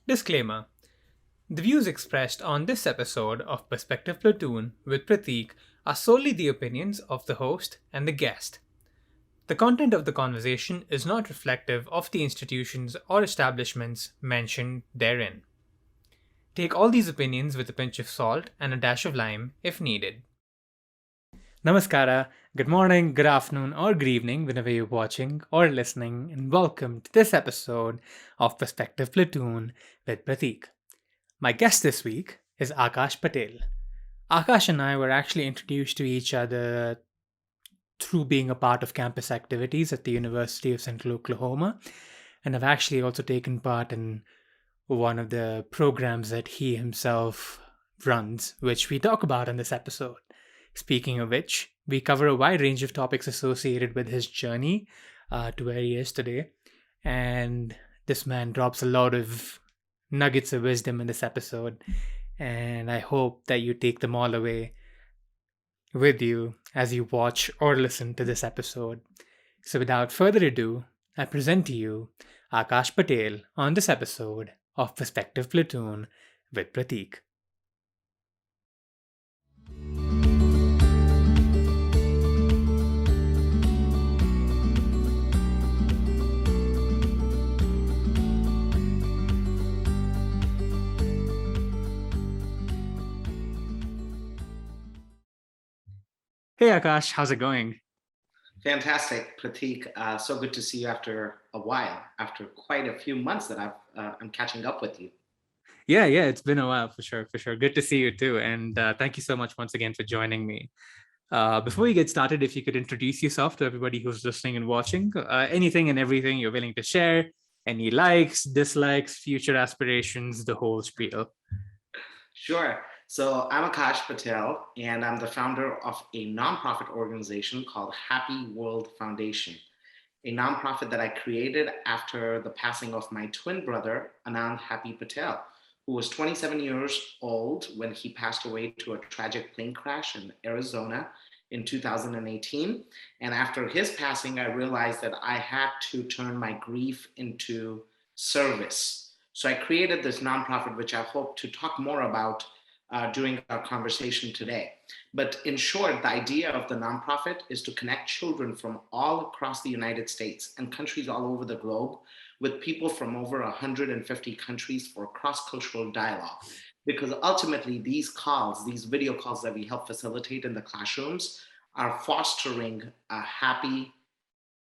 Disclaimer: the views expressed on this episode of Perspective Platoon with Prateek are solely the opinions of the host and the guest. The content of the conversation is not reflective of the institutions or establishments mentioned therein. Take all these opinions with a pinch of salt and a dash of lime if needed. Namaskara, good morning, good afternoon, or good evening, whenever you're watching or listening, and welcome to this episode of Perspective Platoon with Prateek. My guest this week is Akash Patel. Akash and I were actually introduced to each other through being a part of campus activities at the University of Central Oklahoma, and I've actually also taken part in one of the programs that he himself runs, which we talk about in this episode. Speaking of which, we cover a wide range of topics associated with his journey to where he is today. And this man drops a lot of nuggets of wisdom in this episode. And I hope that you take them all away with you as you watch or listen to this episode. So without further ado, I present to you Akash Patel on this episode of Perspective Platoon with Prateek. Hey Akash, how's it going? Fantastic, Prateek. So good to see you after a while, after quite a few months that I'm catching up with you. Yeah, it's been a while for sure, for sure. Good to see you too, and thank you so much once again for joining me. Before we get started, if you could introduce yourself to everybody who's listening and watching, anything and everything you're willing to share, any likes, dislikes, future aspirations, the whole spiel. Sure. So I'm Akash Patel, and I'm the founder of a nonprofit organization called Happy World Foundation, a nonprofit that I created after the passing of my twin brother, Anand Happy Patel, who was 27 years old when he passed away to a tragic plane crash in Arizona in 2018. And after his passing, I realized that I had to turn my grief into service. So I created this nonprofit, which I hope to talk more about during our conversation today. But in short, the idea of the nonprofit is to connect children from all across the United States and countries all over the globe with people from over 150 countries for cross-cultural dialogue. Because ultimately, these calls, these video calls that we help facilitate in the classrooms, are fostering a happy,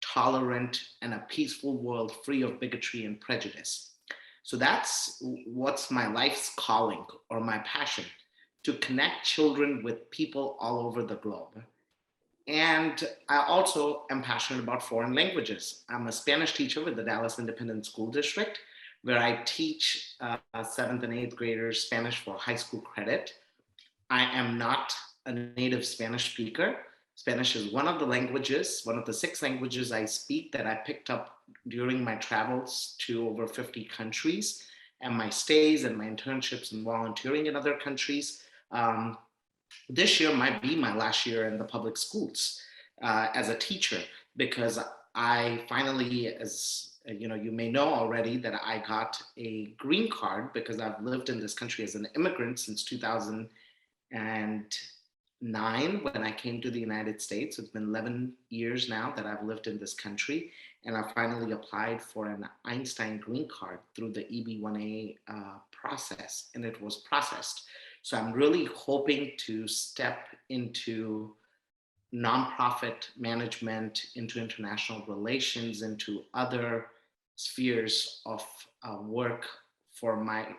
tolerant, and a peaceful world free of bigotry and prejudice. So that's what's my life's calling or my passion, to connect children with people all over the globe. And I also am passionate about foreign languages. I'm a Spanish teacher with the Dallas Independent School District, where I teach seventh and eighth graders Spanish for high school credit. I am not a native Spanish speaker. Spanish is one of the languages, one of the six languages I speak that I picked up during my travels to over 50 countries and my stays and my internships and volunteering in other countries. This year might be my last year in the public schools as a teacher, because I finally, as you may know already, that I got a green card because I've lived in this country as an immigrant since 2009 when I came to the United States. It's been 11 years now that I've lived in this country, and I finally applied for an Einstein green card through the EB-1A process, and it was processed. So I'm really hoping to step into nonprofit management, into international relations, into other spheres of work for my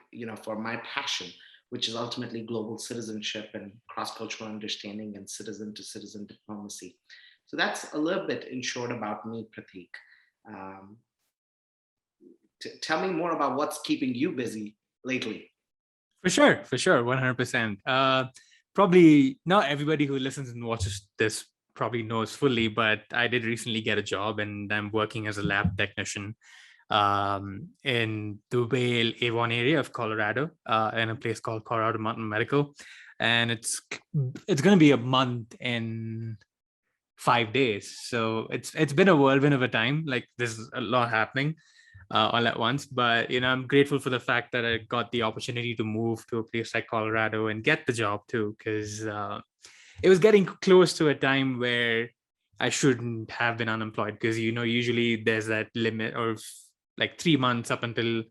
passion, which is ultimately global citizenship and cross-cultural understanding and citizen-to-citizen diplomacy. So that's a little bit in short about me, Prateek. Um, Tell me more about what's keeping you busy lately. For sure, 100%. Probably not everybody who listens and watches this probably knows fully, but I did recently get a job and I'm working as a lab technician in the Vail Avon area of Colorado, in a place called Colorado Mountain Medical. And it's going to be a month in 5 days. So it's been a whirlwind of a time. Like there's a lot happening. all at once. But I'm grateful for the fact that I got the opportunity to move to a place like Colorado and get the job too, because it was getting close to a time where I shouldn't have been unemployed, because usually there's that limit of like 3 months up until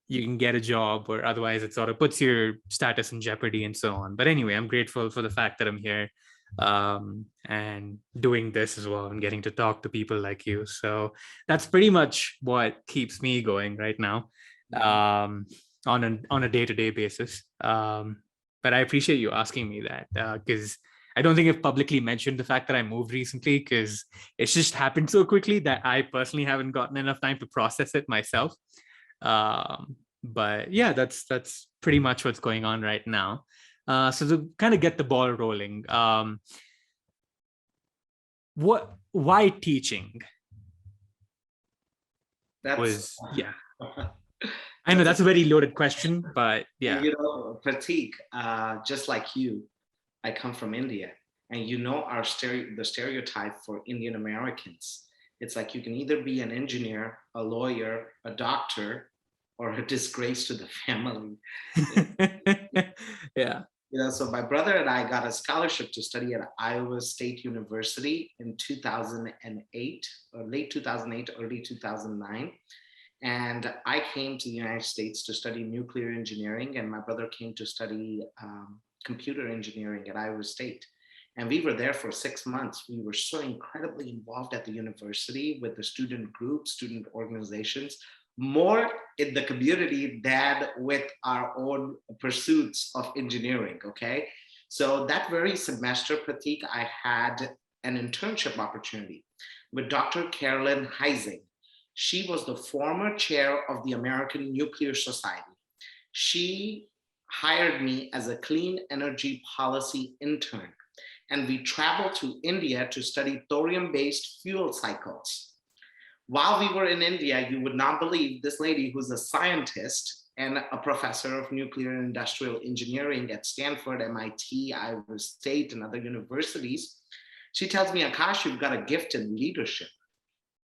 you can get a job, or otherwise it sort of puts your status in jeopardy and so on. But anyway, I'm grateful for the fact that I'm here, and doing this as well and getting to talk to people like you. So that's pretty much what keeps me going right now, Mhm. on a day-to-day basis. But I appreciate you asking me that, because I don't think I've publicly mentioned the fact that I moved recently, because it's just happened so quickly that I personally haven't gotten enough time to process it myself. But yeah, that's pretty much what's going on right now. So to kind of get the ball rolling, why teaching That's was, yeah. I know that's a that's a very loaded question, but and yeah. Prateek, just like you, I come from India, and our the stereotype for Indian Americans. It's like you can either be an engineer, a lawyer, a doctor, or a disgrace to the family. Yeah. So my brother and I got a scholarship to study at Iowa State University in 2008, or late 2008, early 2009. And I came to the United States to study nuclear engineering, and my brother came to study computer engineering at Iowa State. And we were there for 6 months. We were so incredibly involved at the university with the student groups, student organizations, more in the community than with our own pursuits of engineering. Okay. So that very semester, Pratik, I had an internship opportunity with Dr. Carolyn Heising. She was the former chair of the American Nuclear Society. She hired me as a clean energy policy intern, and we traveled to India to study thorium based fuel cycles. While we were in India, you would not believe this lady, who's a scientist and a professor of nuclear and industrial engineering at Stanford, MIT, Iowa State, and other universities. She tells me, Akash, you've got a gift in leadership.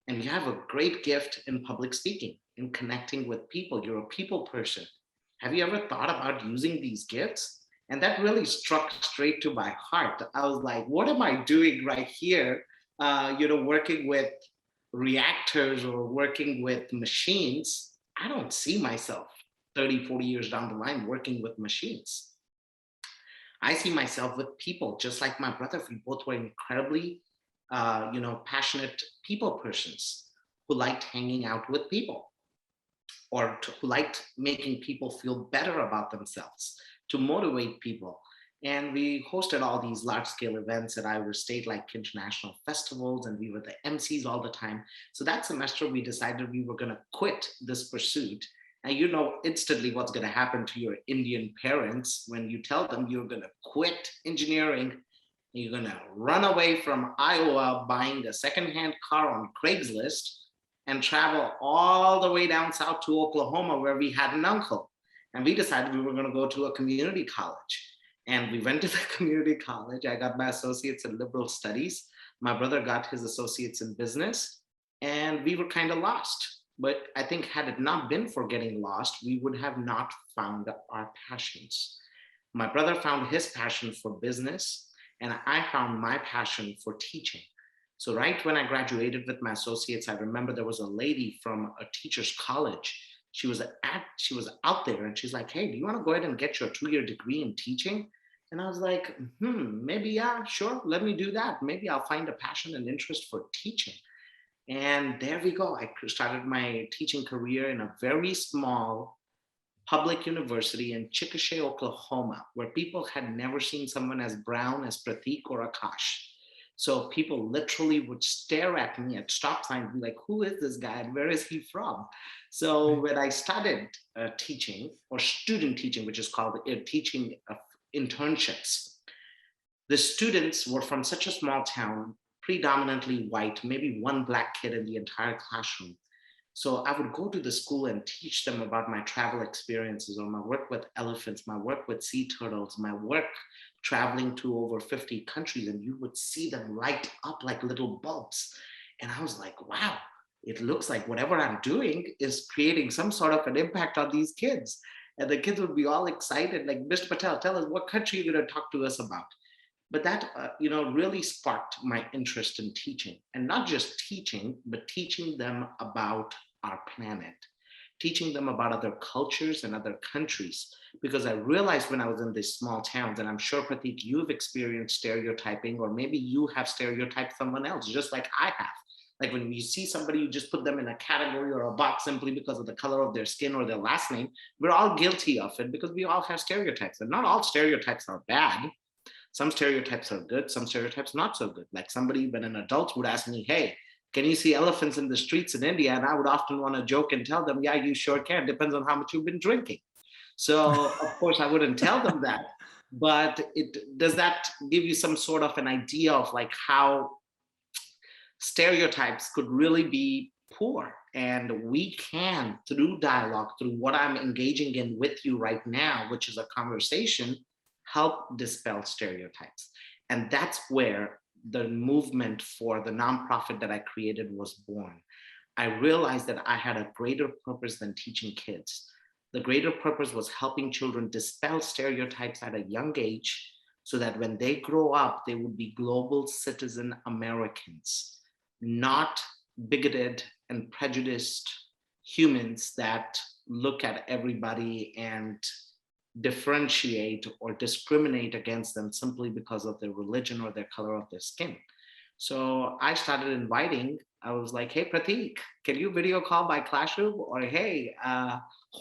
And you have a great gift in public speaking, in connecting with people. You're a people person. Have you ever thought about using these gifts? And that really struck straight to my heart. I was like, what am I doing right here? Working with reactors or working with machines. I don't see myself 30, 40 years down the line working with machines. I see myself with people, just like my brother. We both were incredibly, passionate people persons who liked hanging out with people, or who liked making people feel better about themselves, to motivate people. And we hosted all these large scale events at Iowa State, like international festivals, and we were the MCs all the time. So that semester, we decided we were going to quit this pursuit. And you know instantly what's going to happen to your Indian parents when you tell them you're going to quit engineering, and you're going to run away from Iowa buying a secondhand car on Craigslist and travel all the way down south to Oklahoma, where we had an uncle. And we decided we were going to go to a community college. And we went to the community college. I got my associates in liberal studies. My brother got his associates in business. And we were kind of lost. But I think, had it not been for getting lost, we would have not found our passions. My brother found his passion for business, and I found my passion for teaching. So right when I graduated with my associates, I remember there was a lady from a teacher's college. She was out there, and she's like, "Hey, do you want to go ahead and get your 2-year degree in teaching?" And I was like, maybe, yeah, sure, let me do that. Maybe I'll find a passion and interest for teaching. And there we go. I started my teaching career in a very small public university in Chickasha, Oklahoma, where people had never seen someone as brown as Prateek or Akash. So people literally would stare at me at stop signs and be like, who is this guy and where is he from? So when I started teaching, or student teaching, which is called teaching internships, the students were from such a small town, predominantly white, maybe one black kid in the entire classroom. So I would go to the school and teach them about my travel experiences, or my work with elephants, my work with sea turtles, my work traveling to over 50 countries, and you would see them light up like little bulbs. And I was like, wow, it looks like whatever I'm doing is creating some sort of an impact on these kids. And the kids would be all excited, like, Mr. Patel, tell us what country you're going to talk to us about. But that, really sparked my interest in teaching, and not just teaching, but teaching them about our planet, teaching them about other cultures and other countries. Because I realized when I was in these small towns, and I'm sure, Prateek, you've experienced stereotyping, or maybe you have stereotyped someone else, just like I have. Like when you see somebody, you just put them in a category or a box simply because of the color of their skin or their last name. We're all guilty of it because we all have stereotypes, and not all stereotypes are bad. Some stereotypes are good, some stereotypes not so good. Like somebody, when an adult would ask me, hey, can you see elephants in the streets in India? And I would often want to joke and tell them, yeah, you sure can. Depends on how much you've been drinking. So, of course, I wouldn't tell them that. But does that give you some sort of an idea of like how stereotypes could really be poor? And we can, through dialogue, through what I'm engaging in with you right now, which is a conversation, help dispel stereotypes. And that's where the movement for the nonprofit that I created was born. I realized that I had a greater purpose than teaching kids. The greater purpose was helping children dispel stereotypes at a young age so that when they grow up, they would be global citizen Americans, not bigoted and prejudiced humans that look at everybody and differentiate or discriminate against them simply because of their religion or their color of their skin. So I started inviting, I was like, hey, Prateek, can you video call my classroom? Or hey,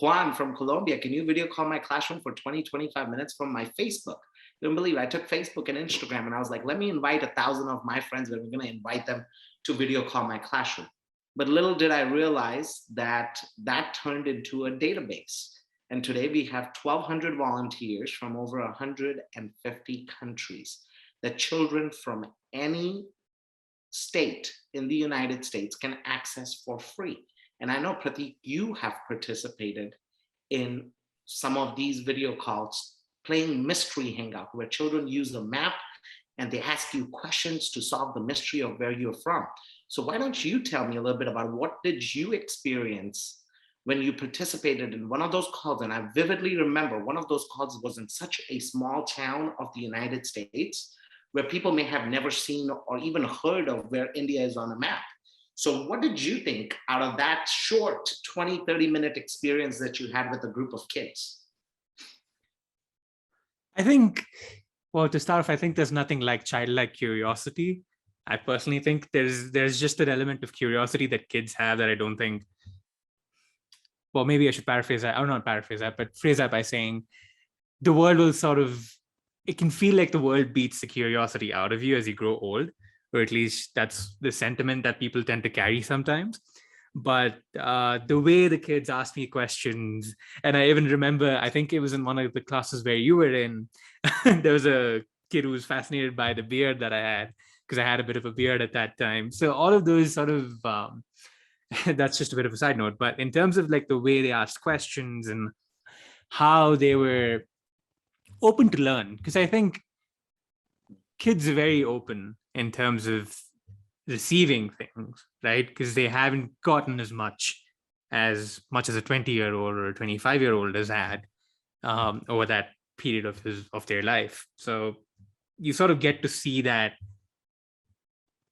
Juan from Colombia, can you video call my classroom for 20, 25 minutes from my Facebook? You don't believe it. I took Facebook and Instagram and I was like, let me invite 1,000 of my friends and we're going to invite them to video call my classroom. But little did I realize that that turned into a database. And today we have 1,200 volunteers from over 150 countries that children from any state in the United States can access for free. And I know, Prateek, you have participated in some of these video calls, playing mystery hangout, where children use a map and they ask you questions to solve the mystery of where you're from. So why don't you tell me a little bit about what did you experience when you participated in one of those calls? And I vividly remember one of those calls was in such a small town of the United States where people may have never seen or even heard of where India is on a map. So what did you think out of that short 20, 30-minute experience that you had with a group of kids? I think, well, to start off, I think there's nothing like childlike curiosity. I personally think there's just an element of curiosity that kids have that I don't think, well, maybe I should paraphrase that, or not paraphrase that, but phrase that by saying the world will sort of, it can feel like the world beats the curiosity out of you as you grow old, or at least that's the sentiment that people tend to carry sometimes. But the way the kids asked me questions, and I even remember, I think it was in one of the classes where you were in, there was a kid who was fascinated by the beard that I had, because I had a bit of a beard at that time. So all of those sort of, that's just a bit of a side note, but in terms of like the way they asked questions and how they were open to learn, because I think kids are very open in terms of receiving things, right? Because they haven't gotten as much as a 20-year-old or a 25-year-old has had over that period of their life. So you sort of get to see that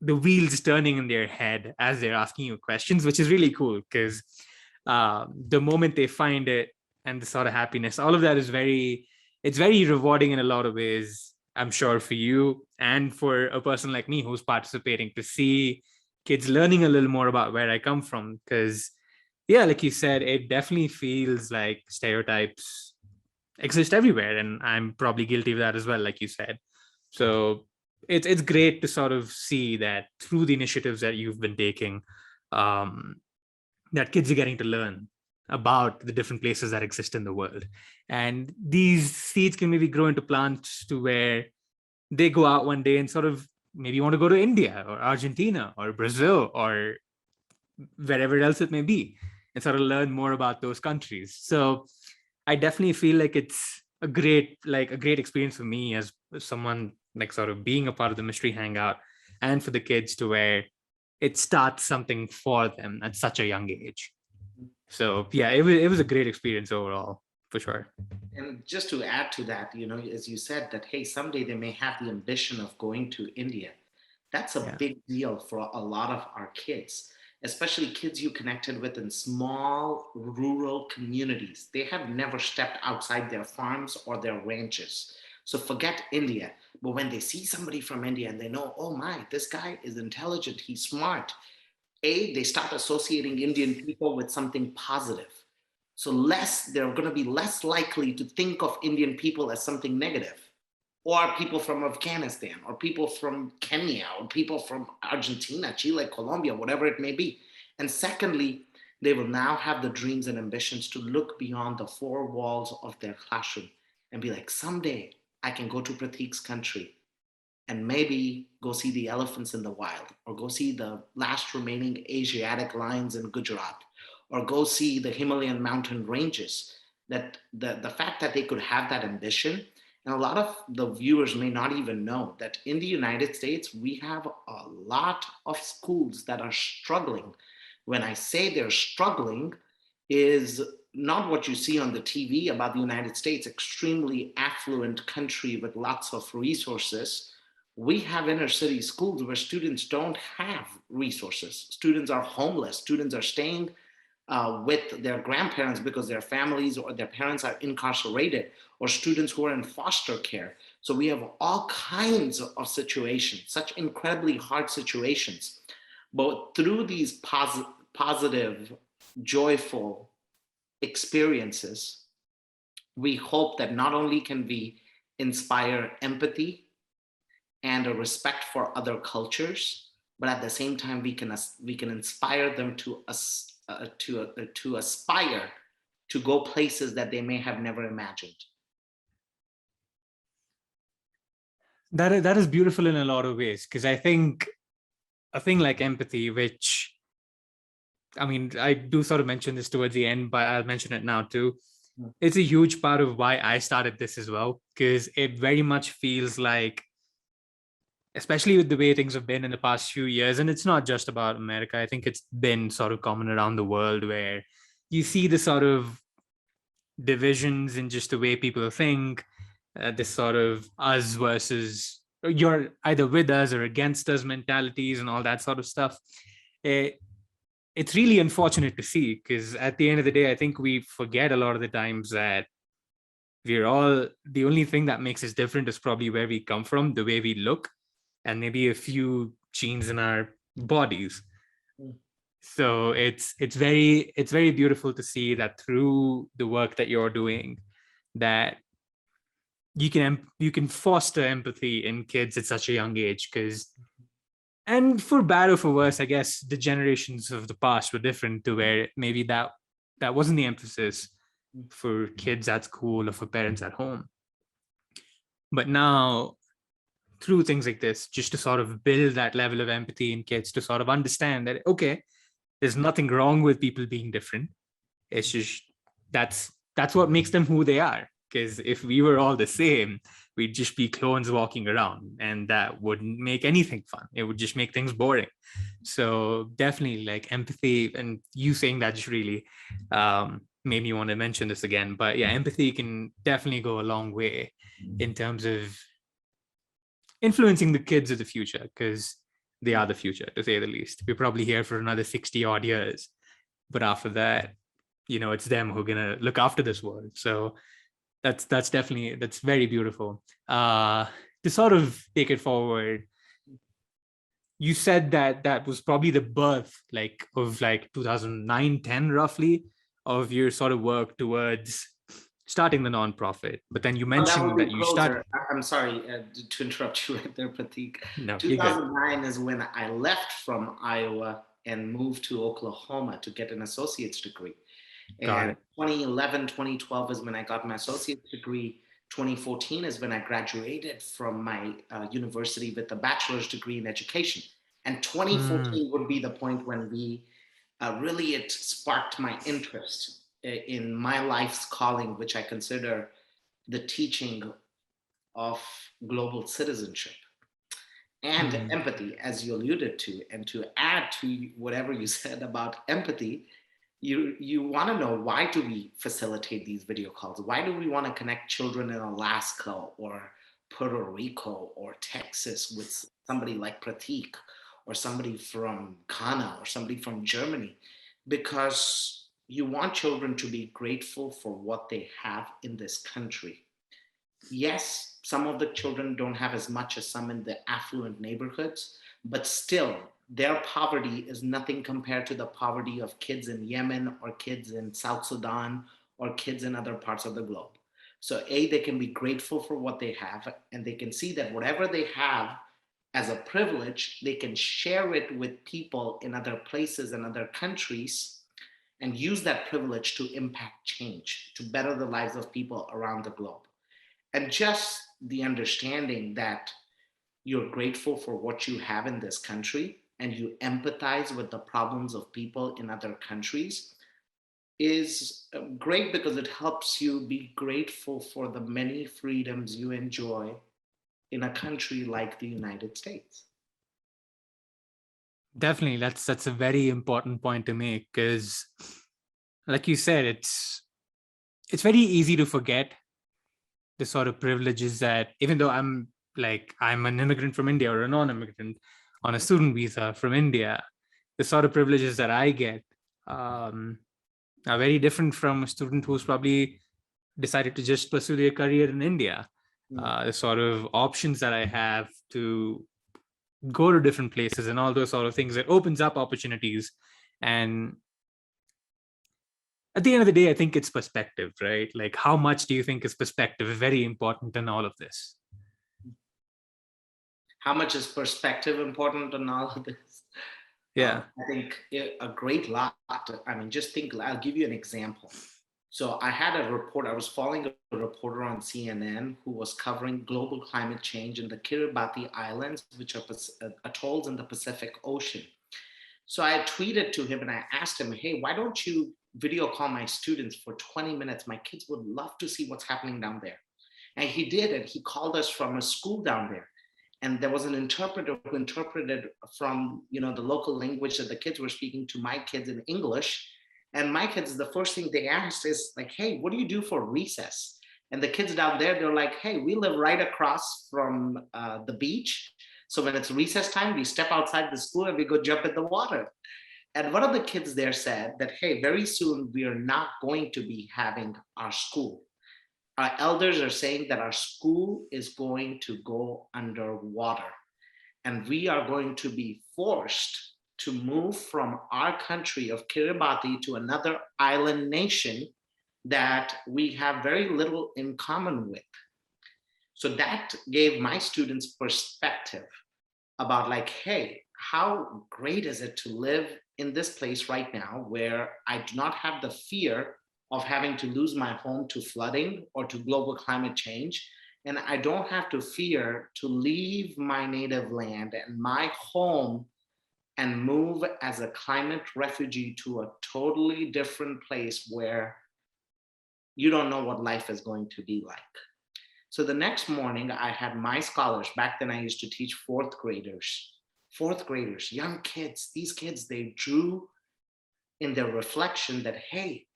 the wheels turning in their head as they're asking you questions, which is really cool, because the moment they find it and the sort of happiness, all of that is it's very rewarding in a lot of ways, I'm sure, for you and for a person like me who's participating, to see kids learning a little more about where I come from. Because yeah, like you said, it definitely feels like stereotypes exist everywhere, and I'm probably guilty of that as well, like you said. So it's great to sort of see that through the initiatives that you've been taking, that kids are getting to learn about the different places that exist in the world. And these seeds can maybe grow into plants to where they go out one day and sort of maybe want to go to India or Argentina or Brazil or wherever else it may be, and sort of learn more about those countries. So I definitely feel like it's a great experience for me as someone like sort of being a part of the mystery hangout, and for the kids to where it starts something for them at such a young age. So yeah, it was a great experience overall, for sure. And just to add to that, as you said, that hey, someday they may have the ambition of going to India. That's a Yeah. big deal for a lot of our kids, especially kids you connected with in small rural communities. They have never stepped outside their farms or their ranches. So forget India. But when they see somebody from India and they know, oh my, this guy is intelligent, he's smart, they start associating Indian people with something positive. So they're going to be less likely to think of Indian people as something negative, or people from Afghanistan, or people from Kenya, or people from Argentina, Chile, Colombia, whatever it may be. And secondly, they will now have the dreams and ambitions to look beyond the four walls of their classroom and be like, someday I can go to Prateek's country and maybe go see the elephants in the wild, or go see the last remaining Asiatic lions in Gujarat, or go see the Himalayan mountain ranges. That the fact that they could have that ambition, and a lot of the viewers may not even know that in the United States, we have a lot of schools that are struggling. When I say they're struggling, is not what you see on the TV about the United States, extremely affluent country with lots of resources. We have inner city schools where students don't have resources. Students are homeless. Students are staying with their grandparents because their families or their parents are incarcerated, or students who are in foster care. So we have all kinds of situations, such incredibly hard situations. But through these positive, joyful experiences, we hope that not only can we inspire empathy and a respect for other cultures, but at the same time we can inspire them to aspire to go places that they may have never imagined. That is beautiful in a lot of ways, because I think a thing like empathy, which I mean, I do sort of mention this towards the end, but I'll mention it now too. Mm. It's a huge part of why I started this as well, because it very much feels like, especially with the way things have been in the past few years, and it's not just about America, I think it's been sort of common around the world, where you see the sort of divisions in just the way people think, this sort of us versus you're either with us or against us mentalities and all that sort of stuff. It's really unfortunate to see, because at the end of the day, I think we forget a lot of the times that we're all, the only thing that makes us different is probably where we come from, the way we look, and maybe a few genes in our bodies. Mm. So it's very beautiful to see that through the work that you're doing, that you can foster empathy in kids at such a young age. Because, and for bad or for worse, I guess the generations of the past were different, to where maybe that wasn't the emphasis for kids at school or for parents at home. But now, through things like this, just to sort of build that level of empathy in kids, to sort of understand that, okay, there's nothing wrong with people being different. It's just that's what makes them who they are. Because if we were all the same, we'd just be clones walking around, and that wouldn't make anything fun. It would just make things boring. So definitely, like, empathy, and you saying that just really made me want to mention this again. But yeah, empathy can definitely go a long way in terms of influencing the kids of the future, because they are the future, to say the least. We're probably here for another 60 odd years, but after that, it's them who are going to look after this world. So that's very beautiful. To sort of take it forward, you said that was probably the birth, like, of like 2009-10 roughly, of your sort of work towards starting the nonprofit. But then you Oh, that would mentioned be that you started. closer. I'm sorry to interrupt you right there, Prateek. No, you're good. 2009 is when I left from Iowa and moved to Oklahoma to get an associate's degree. Got And it. 2011, 2012 is when I got my associate's degree. 2014 is when I graduated from my university with a bachelor's degree in education. And Mm, 2014 would be the point when really it sparked my interest in my life's calling, which I consider the teaching of global citizenship. and Hmm. empathy, as you alluded to. And to add to whatever you said about empathy, you want to know, why do we facilitate these video calls? Why do we want to connect children in Alaska or Puerto Rico or Texas with somebody like Prateek, or somebody from Ghana, or somebody from Germany? Because you want children to be grateful for what they have in this country. Yes, some of the children don't have as much as some in the affluent neighborhoods, but still, their poverty is nothing compared to the poverty of kids in Yemen, or kids in South Sudan, or kids in other parts of the globe. So, A, they can be grateful for what they have, and they can see that whatever they have as a privilege, they can share it with people in other places and other countries, and use that privilege to impact change, to better the lives of people around the globe. And just the understanding that you're grateful for what you have in this country, and you empathize with the problems of people in other countries is great, because it helps you be grateful for the many freedoms you enjoy in a country like the United States. Definitely, that's a very important point to make because, like you said, it's very easy to forget the sort of privileges that, even though I'm an immigrant from India or a non-immigrant on a student visa from India, the sort of privileges that I get um, are very different from a student who's probably decided to just pursue their career in India. Mm. The sort of options that I have to go to different places and all those sort of things, it opens up opportunities. And at the end of the day, I think it's perspective, right? Like, how much do you think is perspective very important in all of this? How much is perspective important in all of this? Yeah. I think a great lot. I mean, just think, I'll give you an example. So I had a report, I was following a reporter on CNN who was covering global climate change in the Kiribati Islands, which are atolls in the Pacific Ocean. So I tweeted to him and I asked him, hey, why don't you video call my students for 20 minutes? My kids would love to see what's happening down there. And he did, and he called us from a school down there. And there was an interpreter who interpreted from, the local language that the kids were speaking to my kids in English. And my kids, the first thing they asked is like, hey, what do you do for recess? And the kids down there, they're like, hey, we live right across from the beach. So when it's recess time, we step outside the school and we go jump in the water. And one of the kids there said that, hey, very soon we are not going to be having our school. Our elders are saying that our school is going to go underwater, and we are going to be forced to move from our country of Kiribati to another island nation that we have very little in common with. So that gave my students perspective about, like, hey, how great is it to live in this place right now where I do not have the fear of having to lose my home to flooding or to global climate change. And I don't have to fear to leave my native land and my home and move as a climate refugee to a totally different place where you don't know what life is going to be like. So the next morning, I had my scholars. Back then, I used to teach fourth graders, young kids. These kids, they drew in their reflection that, hey,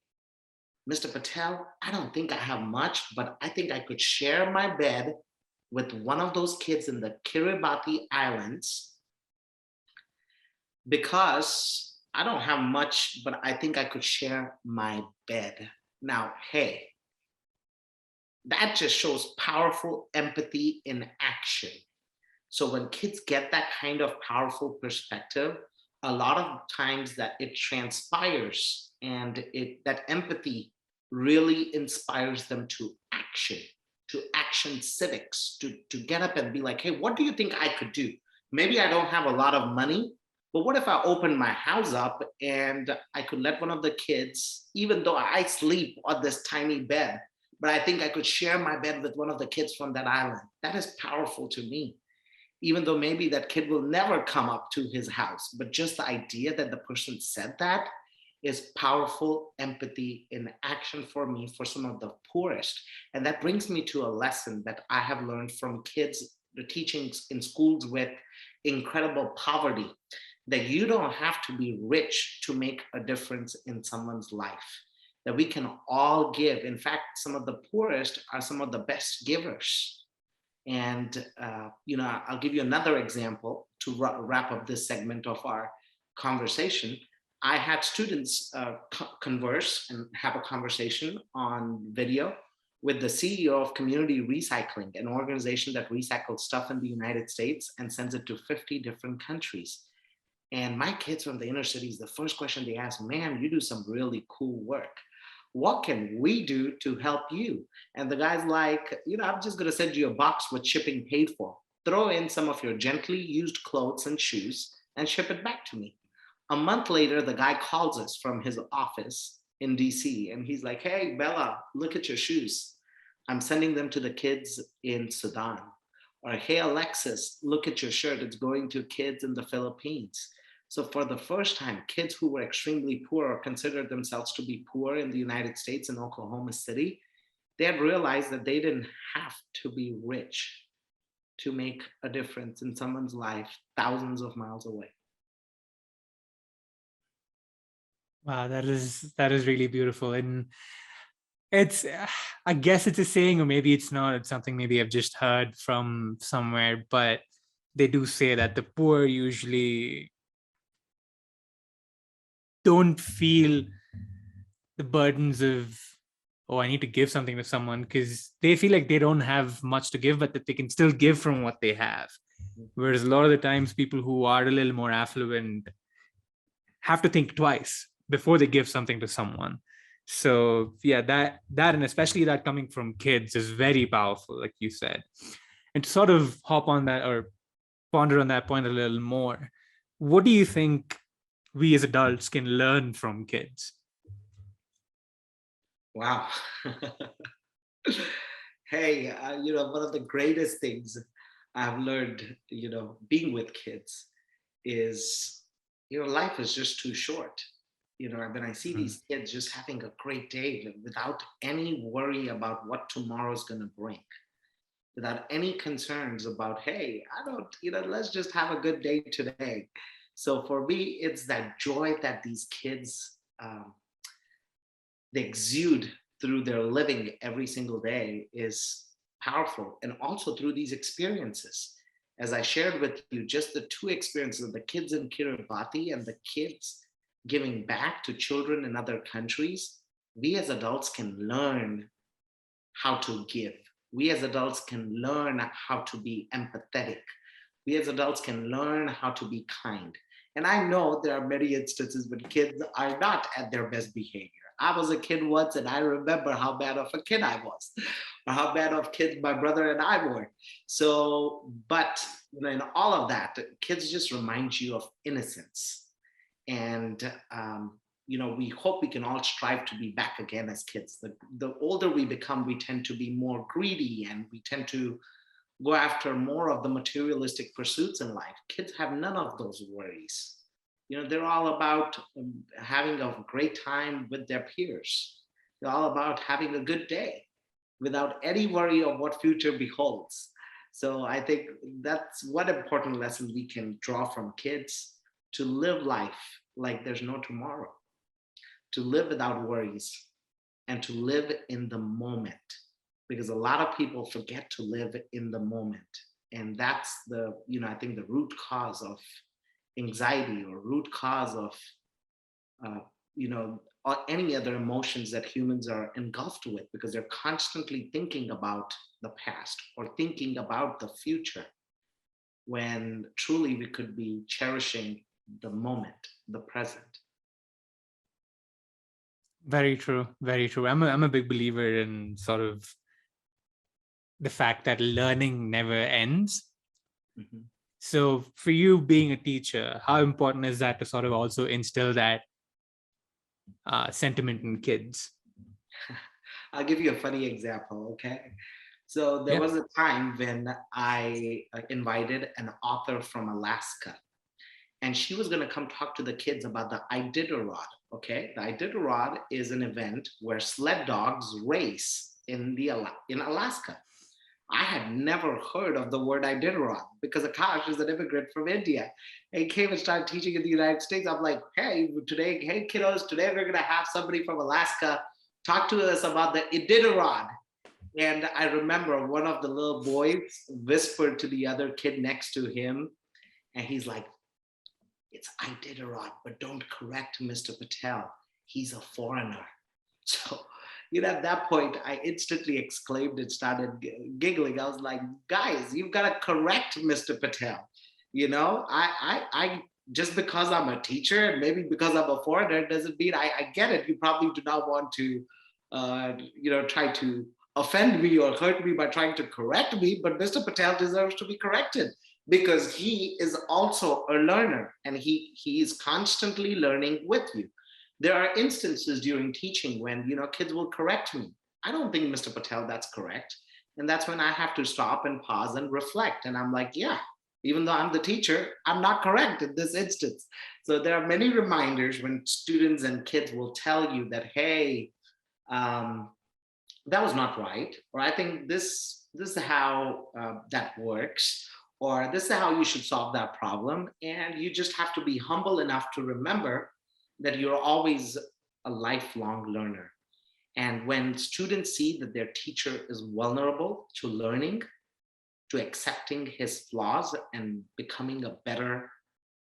Mr. Patel, I don't think I have much, but I think I could share my bed with one of those kids in the Kiribati Islands, because I don't have much, but I think I could share my bed. Now, hey, that just shows powerful empathy in action. So when kids get that kind of powerful perspective, a lot of times that it transpires, and that empathy really inspires them to action civics, to get up and be like, hey, what do you think I could do? Maybe I don't have a lot of money, but what if I opened my house up and I could let one of the kids, even though I sleep on this tiny bed, but I think I could share my bed with one of the kids from that island. That is powerful to me, even though maybe that kid will never come up to his house. But just the idea that the person said that is powerful empathy in action for me, for some of the poorest. And that brings me to a lesson that I have learned from kids the teachings in schools with incredible poverty, that you don't have to be rich to make a difference in someone's life, that we can all give. In fact, some of the poorest are some of the best givers. And, I'll give you another example to wrap up this segment of our conversation. I had students converse and have a conversation on video with the CEO of Community Recycling, an organization that recycles stuff in the United States and sends it to 50 different countries. And my kids from the inner cities, the first question they ask, man, you do some really cool work. What can we do to help you? And the guy's like, I'm just going to send you a box with shipping paid for. Throw in some of your gently used clothes and shoes and ship it back to me. A month later, the guy calls us from his office in DC and he's like, hey, Bella, look at your shoes. I'm sending them to the kids in Sudan. Or, hey, Alexis, look at your shirt. It's going to kids in the Philippines. So for the first time, kids who were extremely poor or considered themselves to be poor in the United States in Oklahoma City, they had realized that they didn't have to be rich to make a difference in someone's life thousands of miles away. Wow, that is really beautiful. And it's, I guess it's a saying, or maybe it's not. It's something maybe I've just heard from somewhere, but they do say that the poor usually don't feel the burdens of, oh, I need to give something to someone, because they feel like they don't have much to give, but that they can still give from what they have. Whereas a lot of the times people who are a little more affluent have to think twice before they give something to someone. So yeah, that and especially that coming from kids is very powerful, like you said. And to sort of hop on that or ponder on that point a little more, what do you think we as adults can learn from kids? Wow. Hey, one of the greatest things I've learned, being with kids is, life is just too short. When I see these kids just having a great day without any worry about what tomorrow's going to bring, without any concerns about, hey, I don't, let's just have a good day today. So for me, it's that joy that these kids, they exude through their living every single day is powerful. And also through these experiences. As I shared with you, just the two experiences of the kids in Kiribati and the kids giving back to children in other countries, we as adults can learn how to give. We as adults can learn how to be empathetic. We as adults can learn how to be kind. And I know there are many instances when kids are not at their best behavior. I was a kid once and I remember how bad of a kid I was, or how bad of kids my brother and I were. So, but in all of that, kids just remind you of innocence. And, we hope we can all strive to be back again as kids. The older we become, we tend to be more greedy and we tend to go after more of the materialistic pursuits in life. Kids have none of those worries. They're all about having a great time with their peers. They're all about having a good day without any worry of what future beholds. So I think that's one important lesson we can draw from kids: to live life like there's no tomorrow, to live without worries, and to live in the moment. Because a lot of people forget to live in the moment. And that's I think the root cause of anxiety, or root cause of, or any other emotions that humans are engulfed with, because they're constantly thinking about the past or thinking about the future, when truly we could be cherishing the moment, the present. Very true. Very true. I'm a big believer in sort of the fact that learning never ends. Mhm. So for you being a teacher, how important is that to sort of also instill that sentiment in kids? I'll give you a funny example, okay? So there Yeah. was a time when I invited an author from Alaska, and she was going to come talk to the kids about the Iditarod. Okay, the Iditarod is an event where sled dogs race in Alaska. I had never heard of the word Iditarod because Akash is an immigrant from India. And he came and started teaching in the United States. I'm like, hey, today, hey kiddos, today we're gonna have somebody from Alaska talk to us about the Iditarod. And I remember one of the little boys whispered to the other kid next to him, and he's like, it's Iditarod, but don't correct Mr. Patel. He's a foreigner. So, at that point, I instantly exclaimed and started giggling. I was like, guys, you've got to correct Mr. Patel. I just because I'm a teacher and maybe because I'm a foreigner doesn't mean I get it. You probably do not want to, try to offend me or hurt me by trying to correct me, but Mr. Patel deserves to be corrected because he is also a learner and he is constantly learning with you. There are instances during teaching when kids will correct me. I don't think, Mr. Patel, that's correct. And that's when I have to stop and pause and reflect. And I'm like, yeah, even though I'm the teacher, I'm not correct in this instance. So there are many reminders when students and kids will tell you that, hey, that was not right, or I think this is how that works, or this is how you should solve that problem. And you just have to be humble enough to remember that you're always a lifelong learner. And when students see that their teacher is vulnerable to learning, to accepting his flaws and becoming a better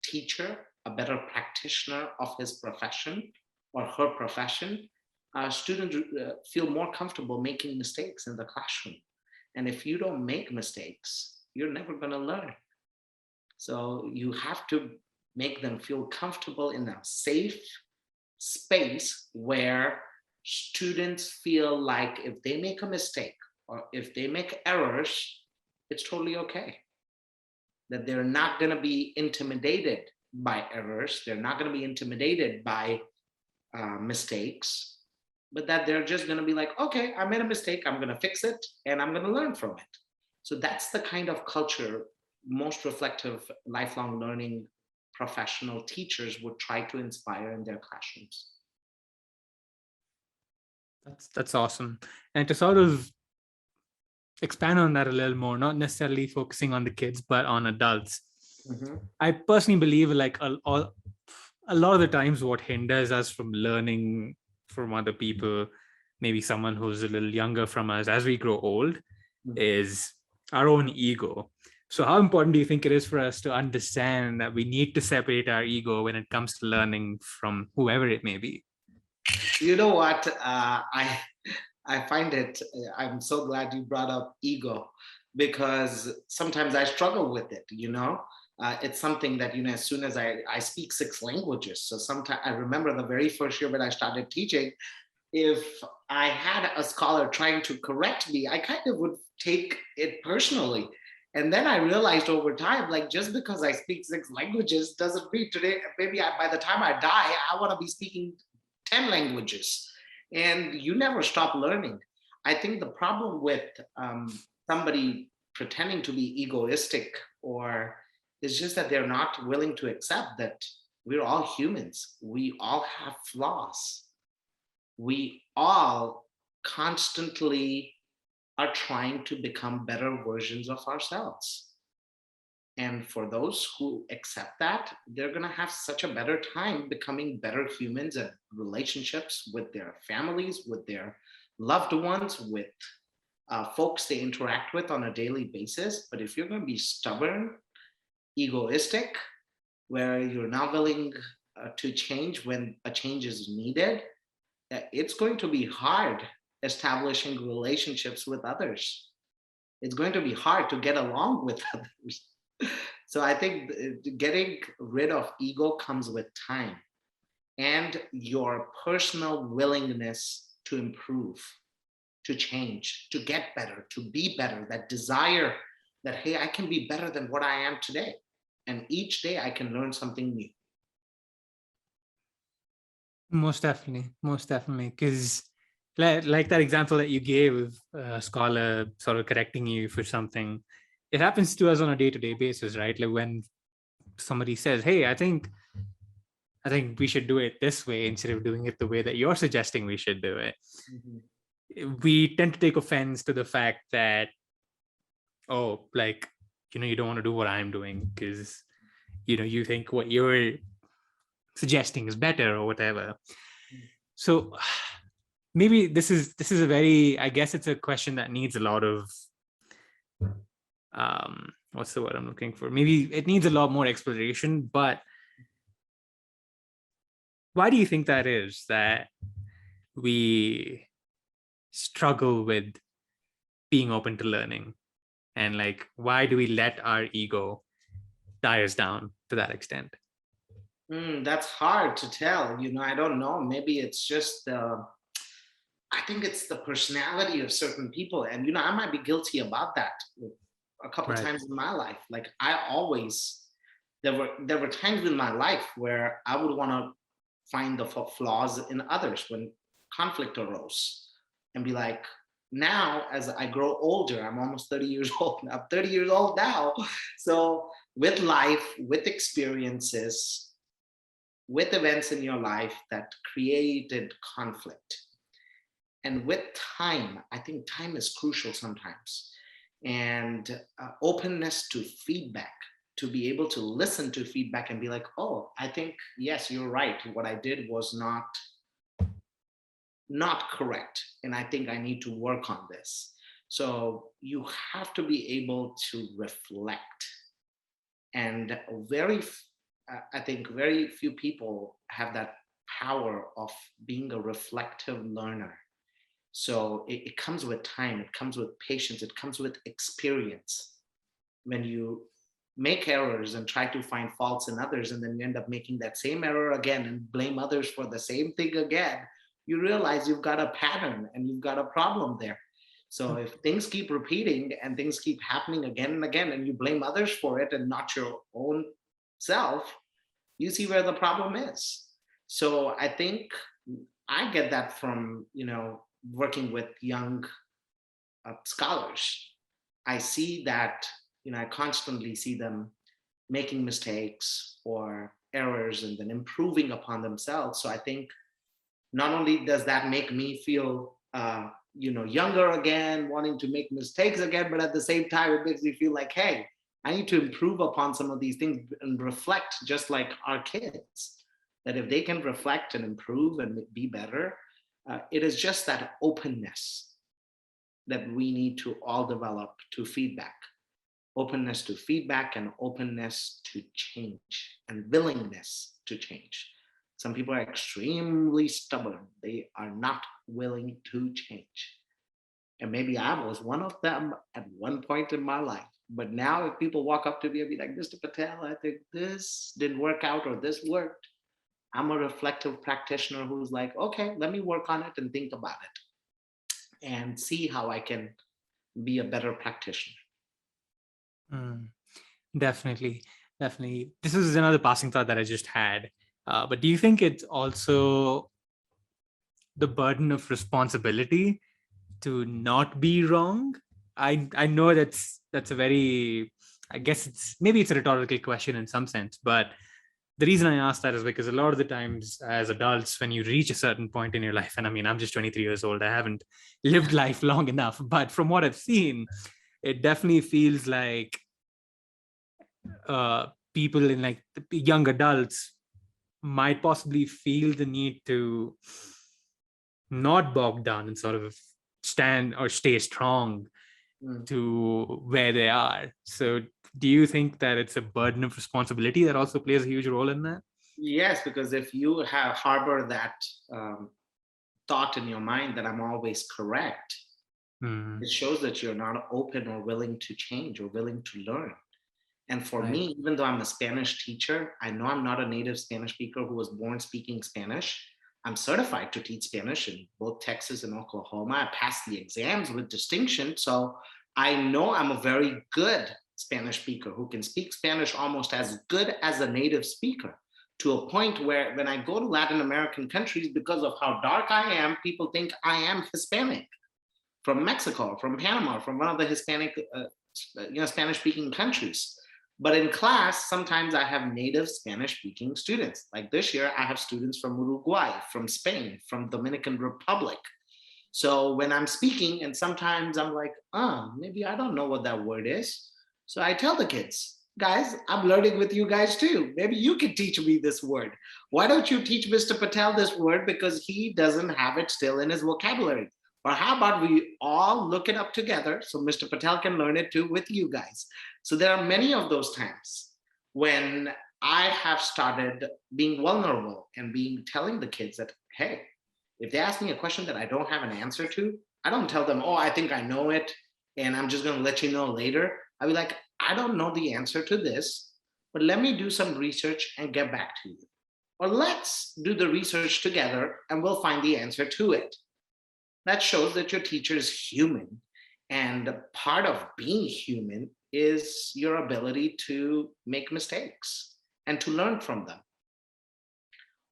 teacher, a better practitioner of his profession or her profession, students feel more comfortable making mistakes in the classroom. And if you don't make mistakes, you're never going to learn. So you have to make them feel comfortable in a safe space where students feel like if they make a mistake or if they make errors, it's totally okay. That they're not going to be intimidated by errors, they're not going to be intimidated by mistakes, but that they're just going to be like, okay, I made a mistake, I'm going to fix it, and I'm going to learn from it. So that's the kind of culture most reflective, lifelong learning professional teachers would try to inspire in their classrooms. That's awesome. And to sort of expand on that a little more, not necessarily focusing on the kids, but on adults. Mm-hmm. I personally believe like a lot of the times what hinders us from learning from other people, maybe someone who's a little younger from us as we grow old, is our own ego. So how important do you think it is for us to understand that we need to separate our ego when it comes to learning from whoever it may be? You know what? I find it, I'm so glad you brought up ego, because sometimes I struggle with it, it's something that, as soon as I speak 6 languages. So sometimes I remember the very first year when I started teaching, if I had a scholar trying to correct me, I kind of would take it personally. And then I realized over time, like, just because I speak 6 languages doesn't mean today, maybe by the time I die, I want to be speaking 10 languages. And you never stop learning. I think the problem with somebody pretending to be egoistic or is just that they're not willing to accept that we're all humans. We all have flaws. We all constantly are trying to become better versions of ourselves. And for those who accept that, they're going to have such a better time becoming better humans and relationships with their families, with their loved ones, with folks they interact with on a daily basis. But if you're going to be stubborn, egoistic, where you're not willing to change when a change is needed, it's going to be hard establishing relationships with others. It's going to be hard to get along with others. So I think getting rid of ego comes with time and your personal willingness to improve, to change, to get better, to be better, that desire that, hey, I can be better than what I am today. And each day I can learn something new. Most definitely. Because like that example that you gave of a scholar sort of correcting you for something, it happens to us on a day-to-day basis, right? Like when somebody says, hey, I think we should do it this way instead of doing it the way that you're suggesting we should do it. Mm-hmm. We tend to take offense to the fact that oh, like, you don't want to do what I'm doing because, you think what you're suggesting is better or whatever. So maybe this is a very, I guess it's a question that needs a lot of what's the word I'm looking for? Maybe it needs a lot more exploration, but why do you think that is, that we struggle with being open to learning? And like, why do we let our ego tie us down to that extent? That's hard to tell. I don't know. Maybe it's just I think it's the personality of certain people, and I might be guilty about that a couple Right. times in my life. Like I always, there were times in my life where I would want to find the flaws in others when conflict arose, and be like, now as I grow older, I'm almost 30 years old. I'm 30 years old now, so with life, with experiences, with events in your life that created conflict. And with time, I think time is crucial sometimes. And openness to feedback, to be able to listen to feedback and be like, oh, I think, yes, you're right. What I did was not correct. And I think I need to work on this. So you have to be able to reflect. And I think very few people have that power of being a reflective learner. So it comes with time, it comes with patience, it comes with experience. When you make errors and try to find faults in others, and then you end up making that same error again and blame others for the same thing again, you realize you've got a pattern and you've got a problem there. So if things keep repeating and things keep happening again and again, and you blame others for it and not your own self, you see where the problem is. So I think I get that from, working with young scholars. I see that, I constantly see them making mistakes or errors and then improving upon themselves. So I think not only does that make me feel, younger again, wanting to make mistakes again, but at the same time, it makes me feel like, hey, I need to improve upon some of these things and reflect, just like our kids, that if they can reflect and improve and be better, it is just that openness that we need to all develop to feedback. Openness to feedback and openness to change and willingness to change. Some people are extremely stubborn. They are not willing to change. And maybe I was one of them at one point in my life. But now, if people walk up to me and be like, Mr. Patel, I think this didn't work out or this worked, I'm a reflective practitioner who's like, okay, let me work on it and think about it and see how I can be a better practitioner. Mm, definitely. Definitely. This is another passing thought that I just had. But do you think it's also the burden of responsibility to not be wrong? I know that's a very, I guess it's a rhetorical question in some sense, but the reason I ask that is because a lot of the times as adults, when you reach a certain point in your life, and I mean, I'm just 23 years old, I haven't lived life long enough, but from what I've seen, it definitely feels like uh, people in like young adults might possibly feel the need to not bog down and sort of stand or stay strong Mm. to where they are. So do you think that it's a burden of responsibility that also plays a huge role in that? Yes, because if you have harbor that um, thought in your mind that I'm always correct, Hmm. it shows that you're not open or willing to change or willing to learn. And for Right. me, even though I'm a Spanish teacher, I know I'm not a native Spanish speaker who was born speaking Spanish. I'm certified to teach Spanish in both Texas and Oklahoma. I passed the exams with distinction. So I know I'm a very good Spanish speaker who can speak Spanish almost as good as a native speaker, to a point where when I go to Latin American countries, because of how dark I am, people think I am Hispanic, from Mexico, from Panama, from one of the Hispanic, Spanish-speaking countries. But in class, sometimes I have native Spanish-speaking students. Like this year, I have students from Uruguay, from Spain, from Dominican Republic. So when I'm speaking, and sometimes I'm like, maybe I don't know what that word is. So I tell the kids, guys, I'm learning with you guys too. Maybe you can teach me this word. Why don't you teach Mr. Patel this word because he doesn't have it still in his vocabulary? Or how about we all look it up together so Mr. Patel can learn it too with you guys? So there are many of those times when I have started being vulnerable and being telling the kids that, hey, if they ask me a question that I don't have an answer to, I don't tell them, oh, I think I know it and I'm just going to let you know later. I'll be like, I don't know the answer to this, but let me do some research and get back to you. Or let's do the research together and we'll find the answer to it. That shows that your teacher is human. And part of being human is your ability to make mistakes and to learn from them,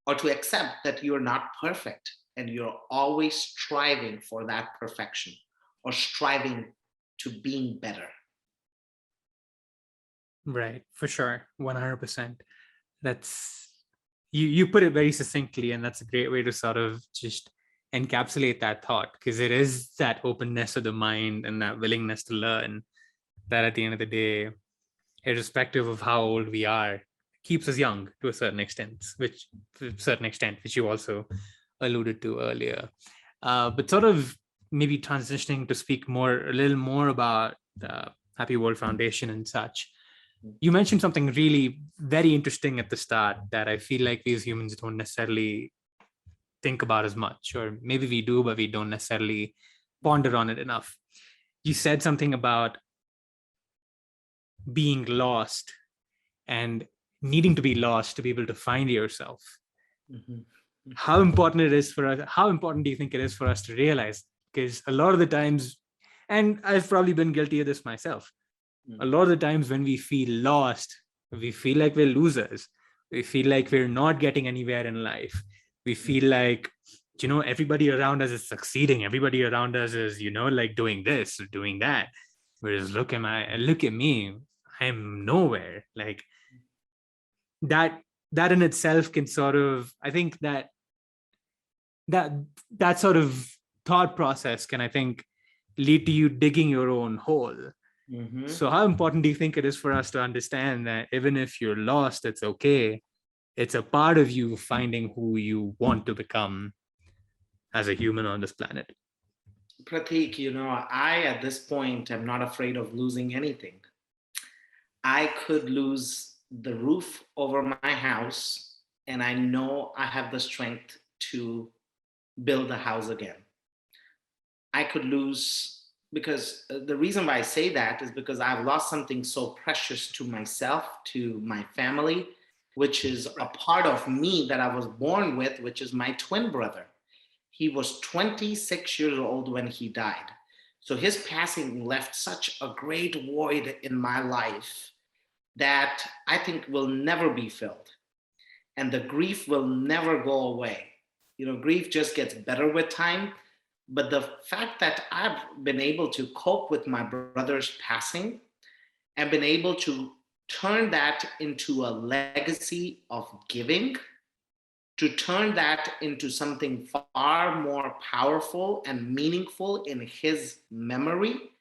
or to accept that you're not perfect and you're always striving for that perfection or striving to being better. Right, for sure, 100%. That's you put it very succinctly, and that's a great way to sort of just encapsulate that thought, because it is that openness of the mind and that willingness to learn that at the end of the day, irrespective of how old we are, keeps us young to a certain extent, which you also alluded to earlier. But sort of maybe transitioning to speak a little more about the Happy World Foundation and such. You mentioned something really very interesting at the start that I feel like we as humans don't necessarily think about as much, or maybe we do, but we don't necessarily ponder on it enough. You said something about being lost and needing to be lost to be able to find yourself. Mhm. How important it is for us, how important do you think it is for us to realize? Because a lot of the times, and I've probably been guilty of this myself, a lot of the times when we feel lost, we feel like we're losers. We feel like we're not getting anywhere in life. We feel like, everybody around us is succeeding. Everybody around us is, like doing this or doing that. Whereas look at me, I'm nowhere. Like that, that in itself can sort of, I think that that sort of thought process can, I think, lead to you digging your own hole. Mhm. So how important do you think it is for us to understand that even if you're lost, it's okay? It's a part of you finding who you want to become as a human on this planet. Prateek, I at this point am not afraid of losing anything. I could lose the roof over my house, and I know I have the strength to build a house again. I could lose, because the reason why I say that is because I've lost something so precious to myself, to my family, which is a part of me that I was born with, which is my twin brother. He was 26 years old when he died. So his passing left such a great void in my life that I think will never be filled. And the grief will never go away. Grief just gets better with time. But the fact that I've been able to cope with my brother's passing and been able to turn that into a legacy of giving, to turn that into something far more powerful and meaningful in his memory,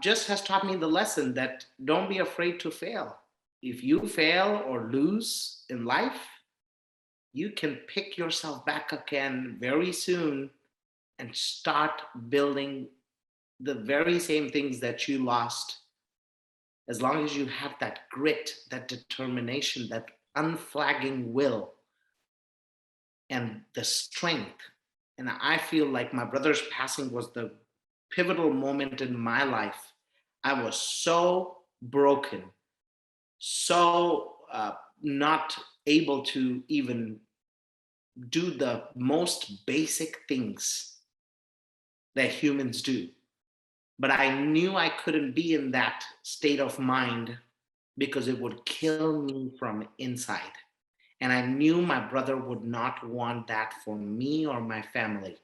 just has taught me the lesson that don't be afraid to fail. If you fail or lose in life, you can pick yourself back again very soon and start building the very same things that you lost, as long as you have that grit, that determination, that unflagging will, and the strength. And I feel like my brother's passing was the pivotal moment in my life. I was so broken, so not able to even do the most basic things that humans do. But I knew I couldn't be in that state of mind because it would kill me from inside. And I knew my brother would not want that for me or my family.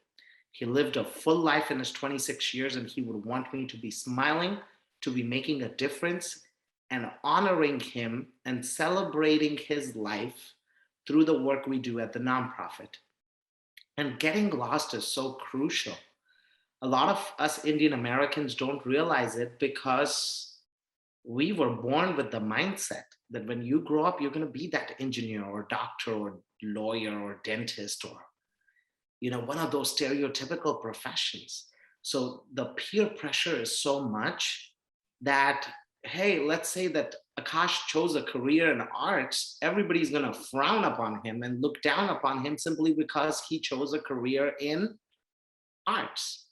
He lived a full life in his 26 years, and he would want me to be smiling, to be making a difference, and honoring him and celebrating his life through the work we do at the nonprofit. And getting lost is so crucial. A lot of us Indian Americans don't realize it because we were born with the mindset that when you grow up, you're going to be that engineer or doctor or lawyer or dentist or one of those stereotypical professions. So the peer pressure is so much that, hey, let's say that Akash chose a career in arts, everybody's going to frown upon him and look down upon him simply because he chose a career in arts.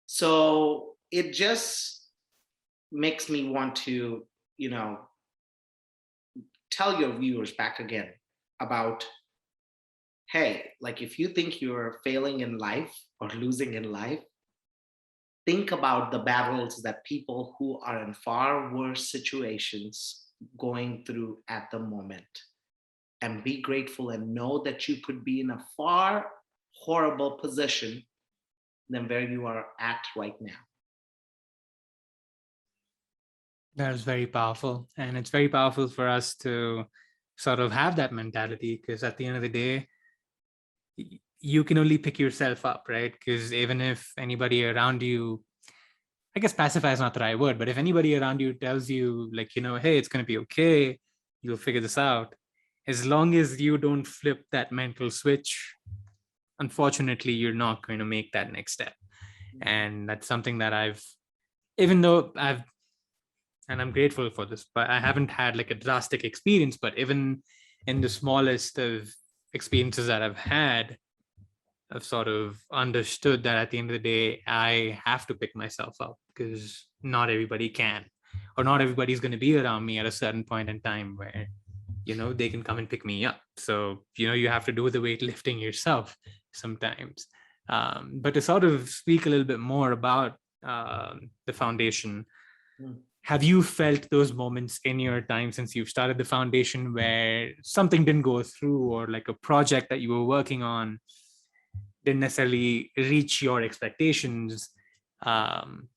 So it just makes me want to, tell your viewers back again about, hey, like if you think you're failing in life or losing in life, think about the battles that people who are in far worse situations going through at the moment, and be grateful and know that you could be in a far horrible position than where you are at right now. That is very powerful. And it's very powerful for us to sort of have that mentality, because at the end of the day, you can only pick yourself up, right? Because even if anybody around you, I guess pacify is not the right word, but if anybody around you tells you, like, hey, it's going to be okay, you'll figure this out. As long as you don't flip that mental switch, unfortunately, you're not going to make that next step. And that's something that even though and I'm grateful for this, but I haven't had like a drastic experience, but even in the smallest of experiences that I've had, I've sort of understood that at the end of the day, I have to pick myself up, because not everybody can, or not everybody's going to be around me at a certain point in time where, they can come and pick me up. So, you have to do the weightlifting yourself sometimes. But to sort of speak a little bit more about the foundation, have you felt those moments in your time since you've started the foundation where something didn't go through, or like a project that you were working on didn't necessarily reach your expectations? Um,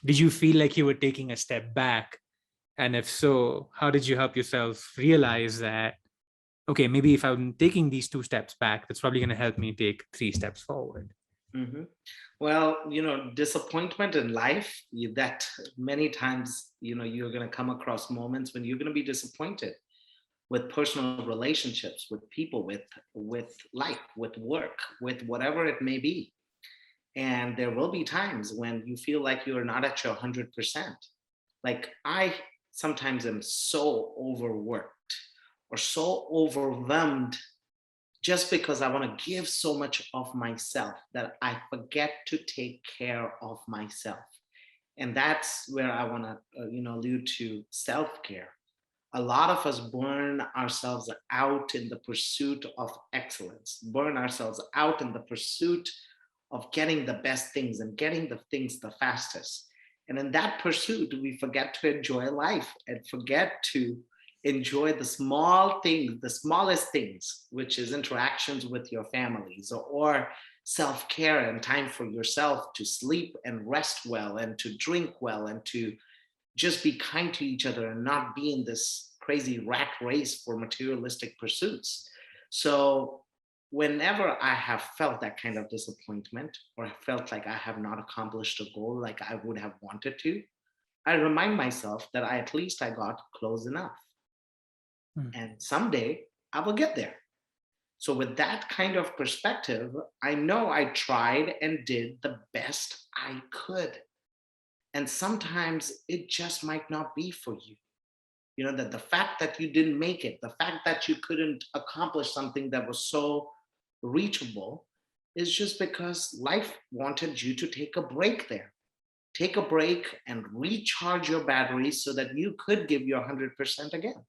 did you feel like you were taking a step back? And if so, how did you help yourself realize that, okay, maybe if I'm taking these 2 steps back, that's probably going to help me take 3 steps forward? Mm-hmm. Well, disappointment in life, that many times, you're going to come across moments when you're going to be disappointed with personal relationships, with people, with life, with work, with whatever it may be. And there will be times when you feel like you're not at your 100%. Like I sometimes am so overworked or so overwhelmed just because I want to give so much of myself that I forget to take care of myself. And that's where I want to, allude to self-care. A lot of us burn ourselves out in the pursuit of excellence, burn ourselves out in the pursuit of getting the best things and getting the things the fastest. And in that pursuit, we forget to enjoy life and forget to enjoy the small things, the smallest things, which is interactions with your families, or self care and time for yourself to sleep and rest well and to drink well and to just be kind to each other and not be in this crazy rat race for materialistic pursuits. So, whenever I have felt that kind of disappointment or felt like I have not accomplished a goal like I would have wanted to, I remind myself that at least I got close enough. And someday I will get there. So, with that kind of perspective, I know I tried and did the best I could. And sometimes it just might not be for you. That the fact that you didn't make it, the fact that you couldn't accomplish something that was so reachable is just because life wanted you to take a break there. Take a break and recharge your batteries so that you could give your 100% again.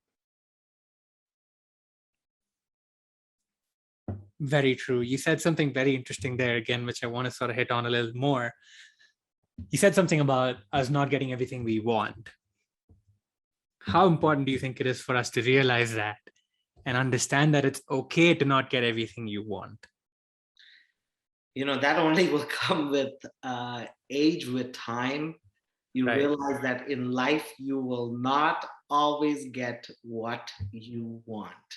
Very true. You said something very interesting there again, which I want to sort of hit on a little more. You said something about us not getting everything we want. How important do you think it is for us to realize that and understand that it's okay to not get everything you want? That only will come with age, with time. You Right. realize that in life, you will not always get what you want.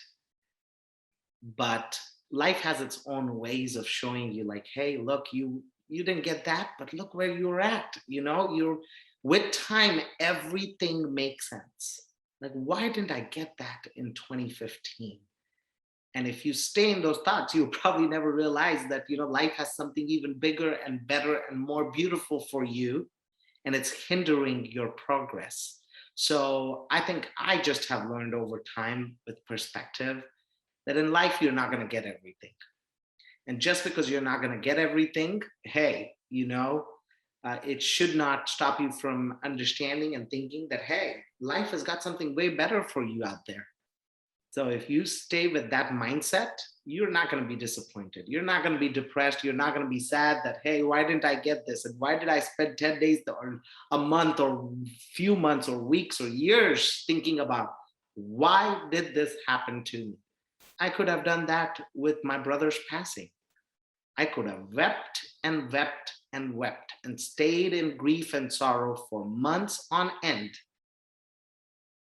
But life has its own ways of showing you like, hey, look, you didn't get that, but look where you're at. You're with time, everything makes sense. Like, why didn't I get that in 2015? And if you stay in those thoughts, you'll probably never realize that life has something even bigger and better and more beautiful for you, and it's hindering your progress. So I think I just have learned over time with perspective that in life you're not going to get everything. And just because you're not going to get everything, hey, it should not stop you from understanding and thinking that, hey, life has got something way better for you out there. So if you stay with that mindset, you're not going to be disappointed. You're not going to be depressed. You're not going to be sad that, hey, why didn't I get this? And why did I spend 10 days or a month or few months or weeks or years thinking about why did this happen to me? I could have done that with my brother's passing. I could have wept and wept and wept and stayed in grief and sorrow for months on end,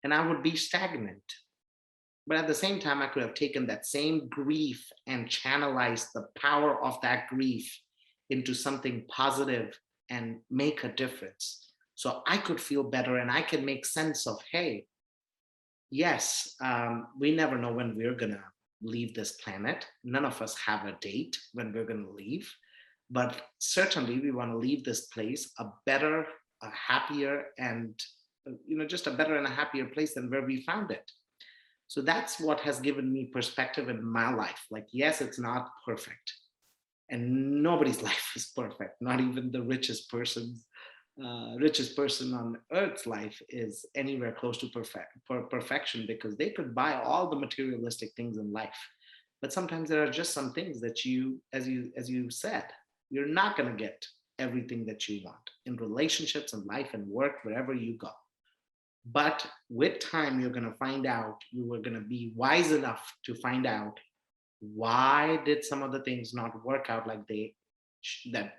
and I would be stagnant. But at the same time, I could have taken that same grief and channelized the power of that grief into something positive and make a difference. So I could feel better and I can make sense of, hey, yes, we never know when we're going to leave this planet. None of us have a date when we're going to leave. But certainly we want to leave this place a better, a happier, and just a better and a happier place than where we found it. So that's what has given me perspective in my life. Like, yes, it's not perfect. And nobody's life is perfect. Not even the richest person on earth's life is anywhere close to perfection, because they could buy all the materialistic things in life. But sometimes there are just some things that you said, you're not going to get everything that you want in relationships and life and work, wherever you go. But with time, you're going to find out, you are going to be wise enough to find out why did some of the things not work out like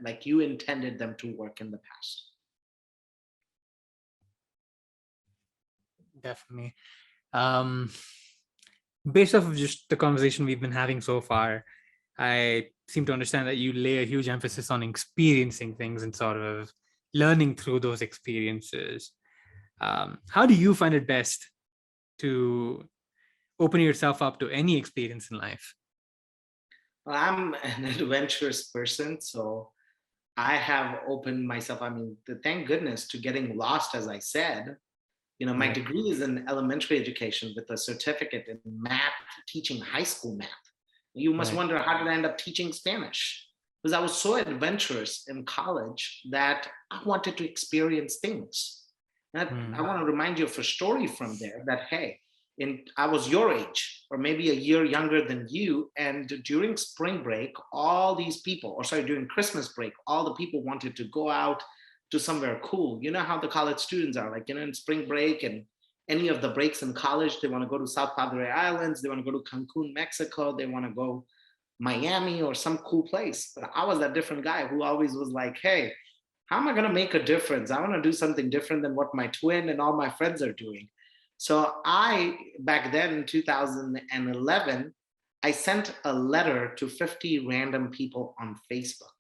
like you intended them to work in the past. Definitely. Um, Based off of just the conversation we've been having so far, I seem to understand that you lay a huge emphasis on experiencing things and sort of learning through those experiences. How do you find it best to open yourself up to any experience in life? Well, I'm an adventurous person, so I have opened myself. I mean, thank goodness to getting lost, as I said. My Right. degree is in elementary education with a certificate in math, teaching high school math. You must Right. wonder, how did I end up teaching Spanish? Because I was so adventurous in college that I wanted to experience things. And I Hmm. want to remind you of a story from there that, hey, I was your age or maybe a year younger than you. And during spring break, all these people, or sorry, during Christmas break, all the people wanted to go out to somewhere cool. You know how the college students are, like, in spring break and any of the breaks in college, they want to go to South Padre Islands, they want to go to Cancun, Mexico, they want to go Miami or some cool place. But I was that different guy who always was like, hey, how am I going to make a difference? I want to do something different than what my twin and all my friends are doing. So back then in 2011, I sent a letter to 50 random people on Facebook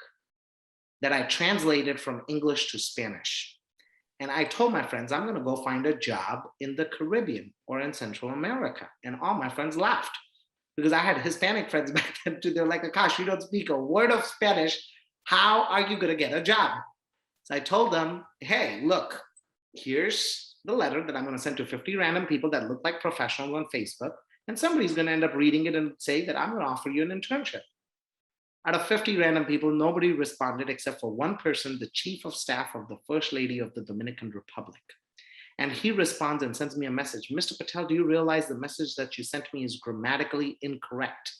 that I translated from English to Spanish. And I told my friends, I'm going to go find a job in the Caribbean or in Central America. And all my friends laughed because I had Hispanic friends back then too. They're like, Akash, you don't speak a word of Spanish. How are you going to get a job? So I told them, hey, look, here's the letter that I'm going to send to 50 random people that look like professionals on Facebook. And somebody's going to end up reading it and say that I'm going to offer you an internship. Out of 50 random people, nobody responded except for one person, the chief of staff of the First Lady of the Dominican Republic. And he responds and sends me a message. Mr. Patel, do you realize the message that you sent me is grammatically incorrect?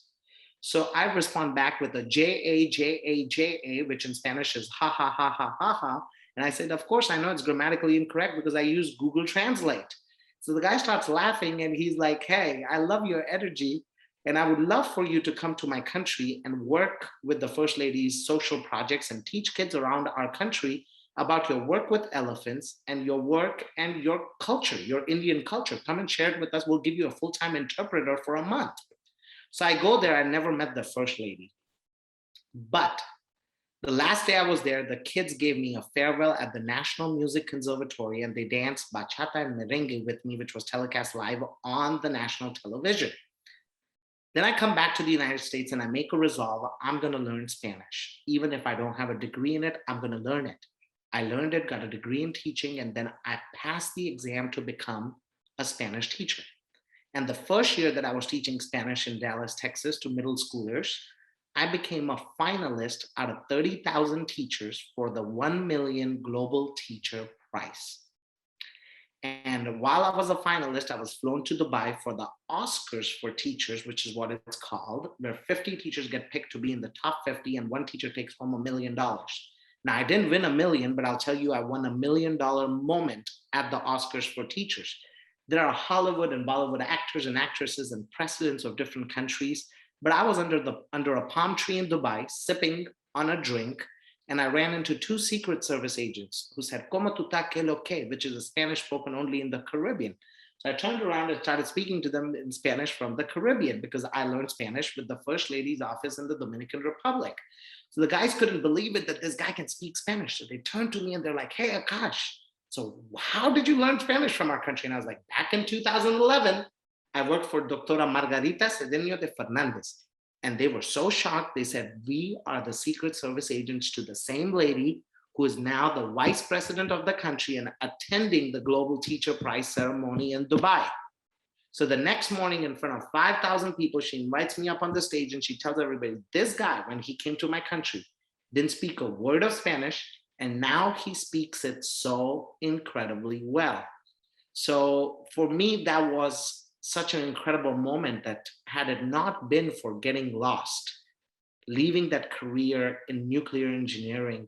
So I respond back with a J-A-J-A-J-A, which in Spanish is ha ha ha ha ha ha. And I said, of course, I know it's grammatically incorrect because I use Google Translate. So the guy starts laughing and he's like, hey, I love your energy. And I would love for you to come to my country and work with the First Lady's social projects and teach kids around our country about your work with elephants and your work and your culture, your Indian culture. Come and share it with us. We'll give you a full-time interpreter for a month. So I go there, I never met the first lady. But the last day I was there, the kids gave me a farewell at the National Music Conservatory and they danced bachata and merengue with me, which was telecast live on the national television. Then I come back to the United States and I make a resolve, I'm going to learn Spanish. Even if I don't have a degree in it, I'm going to learn it. I learned it, got a degree in teaching, and then I passed the exam to become a Spanish teacher. And the first year that I was teaching Spanish in Dallas, Texas to middle schoolers, I became a finalist out of 30,000 teachers for the 1 million Global Teacher Prize. And while I was a finalist, I was flown to Dubai for the Oscars for teachers, which is what it's called, where 50 teachers get picked to be in the top 50 and one teacher takes home $1 million. Now, I didn't win $1 million, but I'll tell you, I won $1 million moment at the Oscars for teachers. There are Hollywood and Bollywood actors and actresses and presidents of different countries, but I was under a palm tree in Dubai, sipping on a drink, and I ran into two Secret Service agents who said, "Como tu ta, que lo que?" which is a Spanish spoken only in the Caribbean. So I turned around and started speaking to them in Spanish from the Caribbean because I learned Spanish with the First Lady's office in the Dominican Republic. So the guys couldn't believe it that this guy can speak Spanish. So they turned to me and they're like, "Hey, Akash, so how did you learn Spanish from our country?" And I was like, "Back in 2011, I worked for Doctora Margarita Cedeno de Fernandez." And they were so shocked. They said, "We are the Secret Service agents to the same lady who is now the vice president of the country and attending the Global Teacher Prize ceremony in Dubai." So the next morning in front of 5,000 people, she invites me up on the stage and she tells everybody, this guy, when he came to my country, didn't speak a word of Spanish, and now he speaks it so incredibly well. So for me, that was such an incredible moment that had it not been for getting lost, leaving that career in nuclear engineering,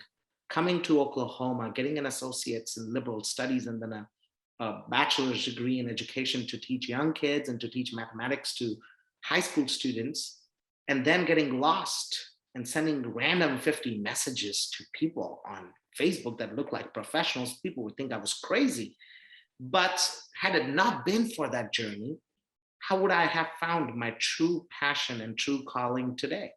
coming to Oklahoma, getting an associate's in liberal studies, and then a bachelor's degree in education to teach young kids and to teach mathematics to high school students, and then getting lost and sending random 50 messages to people on Facebook that looked like professionals, people would think I was crazy. But had it not been for that journey, how would I have found my true passion and true calling today,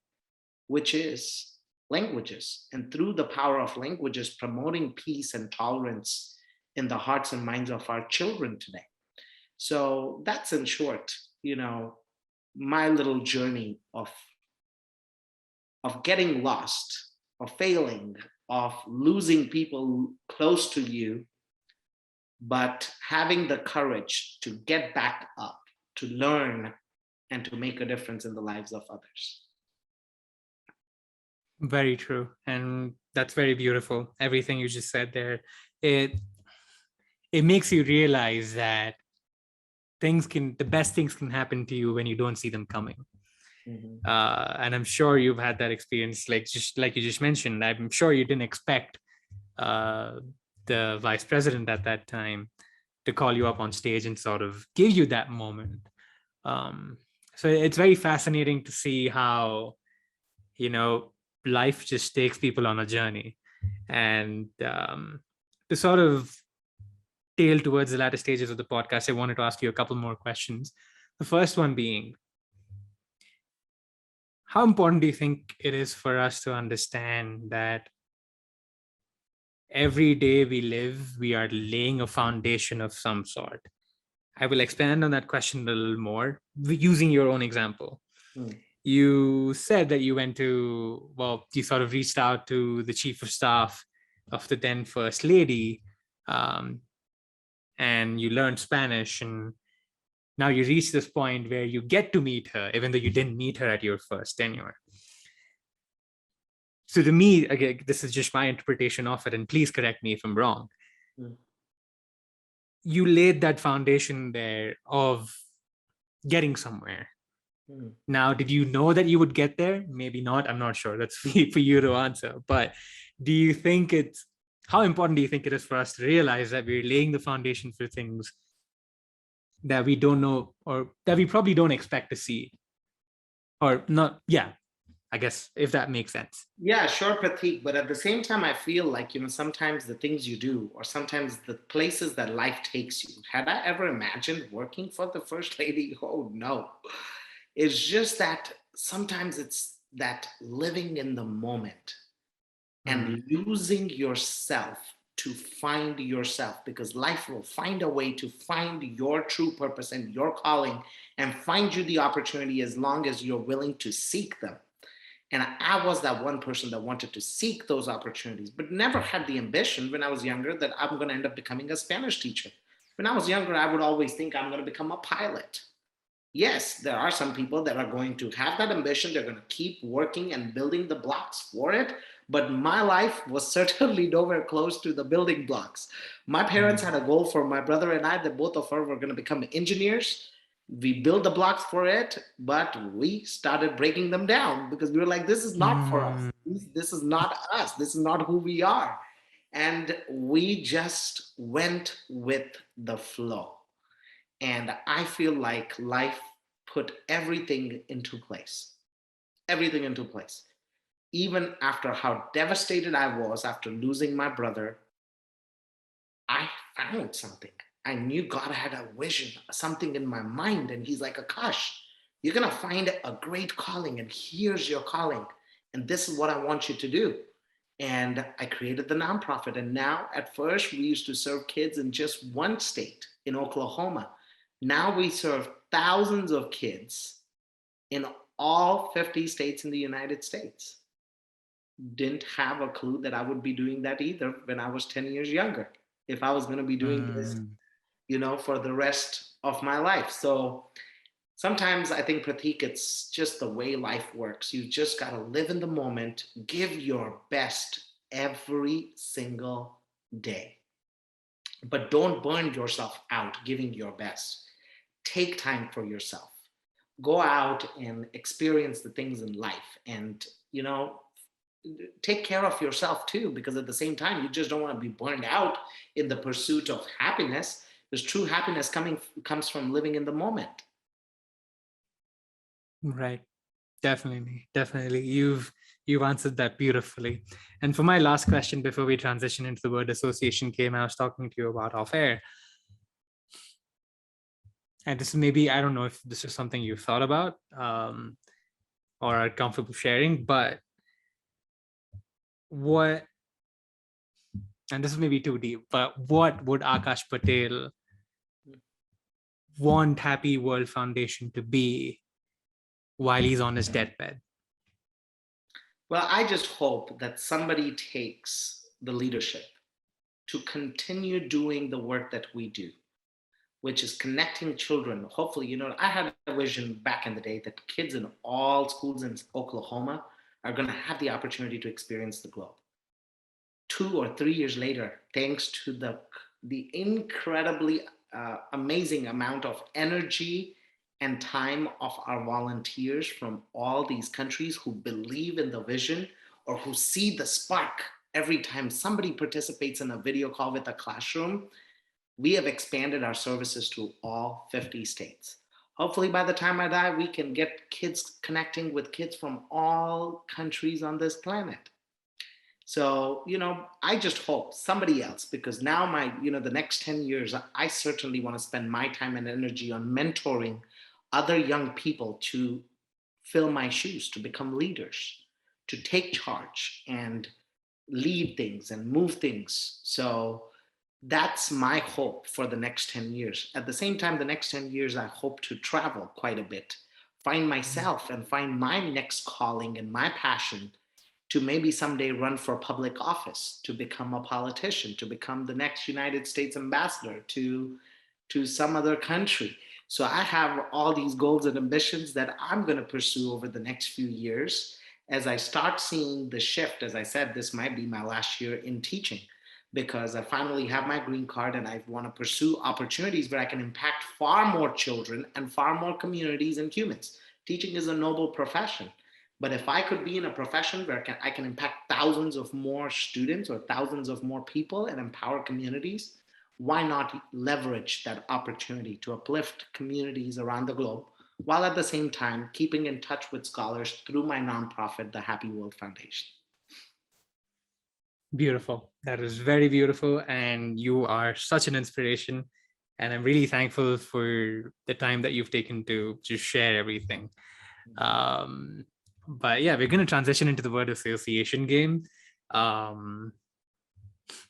which is languages? And through the power of languages, promoting peace and tolerance in the hearts and minds of our children today. So that's in short, my little journey of getting lost, of failing, of losing people close to you, but having the courage to get back up, to learn, and to make a difference in the lives of others. Very true. And that's very beautiful. Everything you just said there, it makes you realize that the best things can happen to you when you don't see them coming. Mhm. And I'm sure you've had that experience, like you just mentioned. I'm sure you didn't expect the vice president at that time to call you up on stage and sort of give you that moment. So it's very fascinating to see how, life just takes people on a journey. And to sort of tail towards the latter stages of the podcast, I wanted to ask you a couple more questions. The first one being, how important do you think it is for us to understand that every day we live, we are laying a foundation of some sort? I will expand on that question a little more using your own example. You said that you you sort of reached out to the chief of staff of the then First Lady, and you learned Spanish, and now you reach this point where you get to meet her, even though you didn't meet her at your first tenure. So to me, again, this is just my interpretation of it, and please correct me if I'm wrong. You laid that foundation there of getting somewhere. Now, did you know that you would get there? Maybe not. I'm not sure. That's for you to answer. But do you think how important do you think it is for us to realize that we're laying the foundation for things that we don't know, or that we probably don't expect to see? Or not, yeah, I guess, if that makes sense. Yeah, sure, Prateek. But at the same time, I feel like, sometimes the things you do, or sometimes the places that life takes you, had I ever imagined working for the First Lady? Oh, no. It's just that sometimes it's that living in the moment Mm, and losing yourself to find yourself, because life will find a way to find your true purpose and your calling and find you the opportunity as long as you're willing to seek them. And I was that one person that wanted to seek those opportunities, but never had the ambition when I was younger that I'm going to end up becoming a Spanish teacher. When I was younger, I would always think I'm going to become a pilot. Yes, there are some people that are going to have that ambition. They're going to keep working and building the blocks for it. But my life was certainly nowhere close to the building blocks. My parents mm, had a goal for my brother and I that both of us were going to become engineers. We built the blocks for it, but we started breaking them down because we were like, this is not for us. mm, This is not us. This is not who we are. And we just went with the flow. And I feel like life put everything into place. Even after how devastated I was after losing my brother, I found something. I knew God had a vision, something in my mind. And He's like, Akash, you're going to find a great calling, and here's your calling. And this is what I want you to do. And I created the nonprofit. And now, at first, we used to serve kids in just one state, in Oklahoma. Now we serve thousands of kids in all 50 states in the United States. Didn't have a clue that I would be doing that either when I was 10 years younger, if I was going to be doing this, mm. for the rest of my life. So sometimes I think, Prateek, it's just the way life works. You just got to live in the moment, give your best every single day, but don't burn yourself out giving your best. Take time for yourself. Go out and experience the things in life, and take care of yourself too, because at the same time, you just don't want to be burned out in the pursuit of happiness, because true happiness comes from living in the moment. Right. Definitely. Definitely. You've answered that beautifully. And for my last question before we transition into the word association game I was talking to you about off air, and this is maybe, I don't know if this is something you've thought about or are comfortable sharing, but what, and this is maybe too deep, but what would Akash Patel want Happy World Foundation to be while he's on his deathbed? Well, I just hope that somebody takes the leadership to continue doing the work that we do, which is connecting children. Hopefully, I had a vision back in the day that kids in all schools in Oklahoma are going to have the opportunity to experience the globe. 2 or 3 years later, thanks to the incredibly amazing amount of energy and time of our volunteers from all these countries who believe in the vision or who see the spark every time somebody participates in a video call with a classroom, we have expanded our services to all 50 states. Hopefully, by the time I die, we can get kids connecting with kids from all countries on this planet. So, I just hope somebody else, because now the next 10 years, I certainly want to spend my time and energy on mentoring other young people to fill my shoes, to become leaders, to take charge and lead things and move things. So that's my hope for the next 10 years. At the same time, the next 10 years, I hope to travel quite a bit, find myself and find my next calling and my passion to maybe someday run for public office, to become a politician, to become the next United States ambassador to some other country. So I have all these goals and ambitions that I'm going to pursue over the next few years as I start seeing the shift. As I said, this might be my last year in teaching because I finally have my green card and I want to pursue opportunities where I can impact far more children and far more communities and humans. Teaching is a noble profession. But if I could be in a profession where I can impact thousands of more students or thousands of more people and empower communities, why not leverage that opportunity to uplift communities around the globe while at the same time keeping in touch with scholars through my nonprofit, the Happy World Foundation? Beautiful. That is very beautiful. And you are such an inspiration. And I'm really thankful for the time that you've taken to just share everything. Um, but yeah, we're going to transition into the word association game. Um,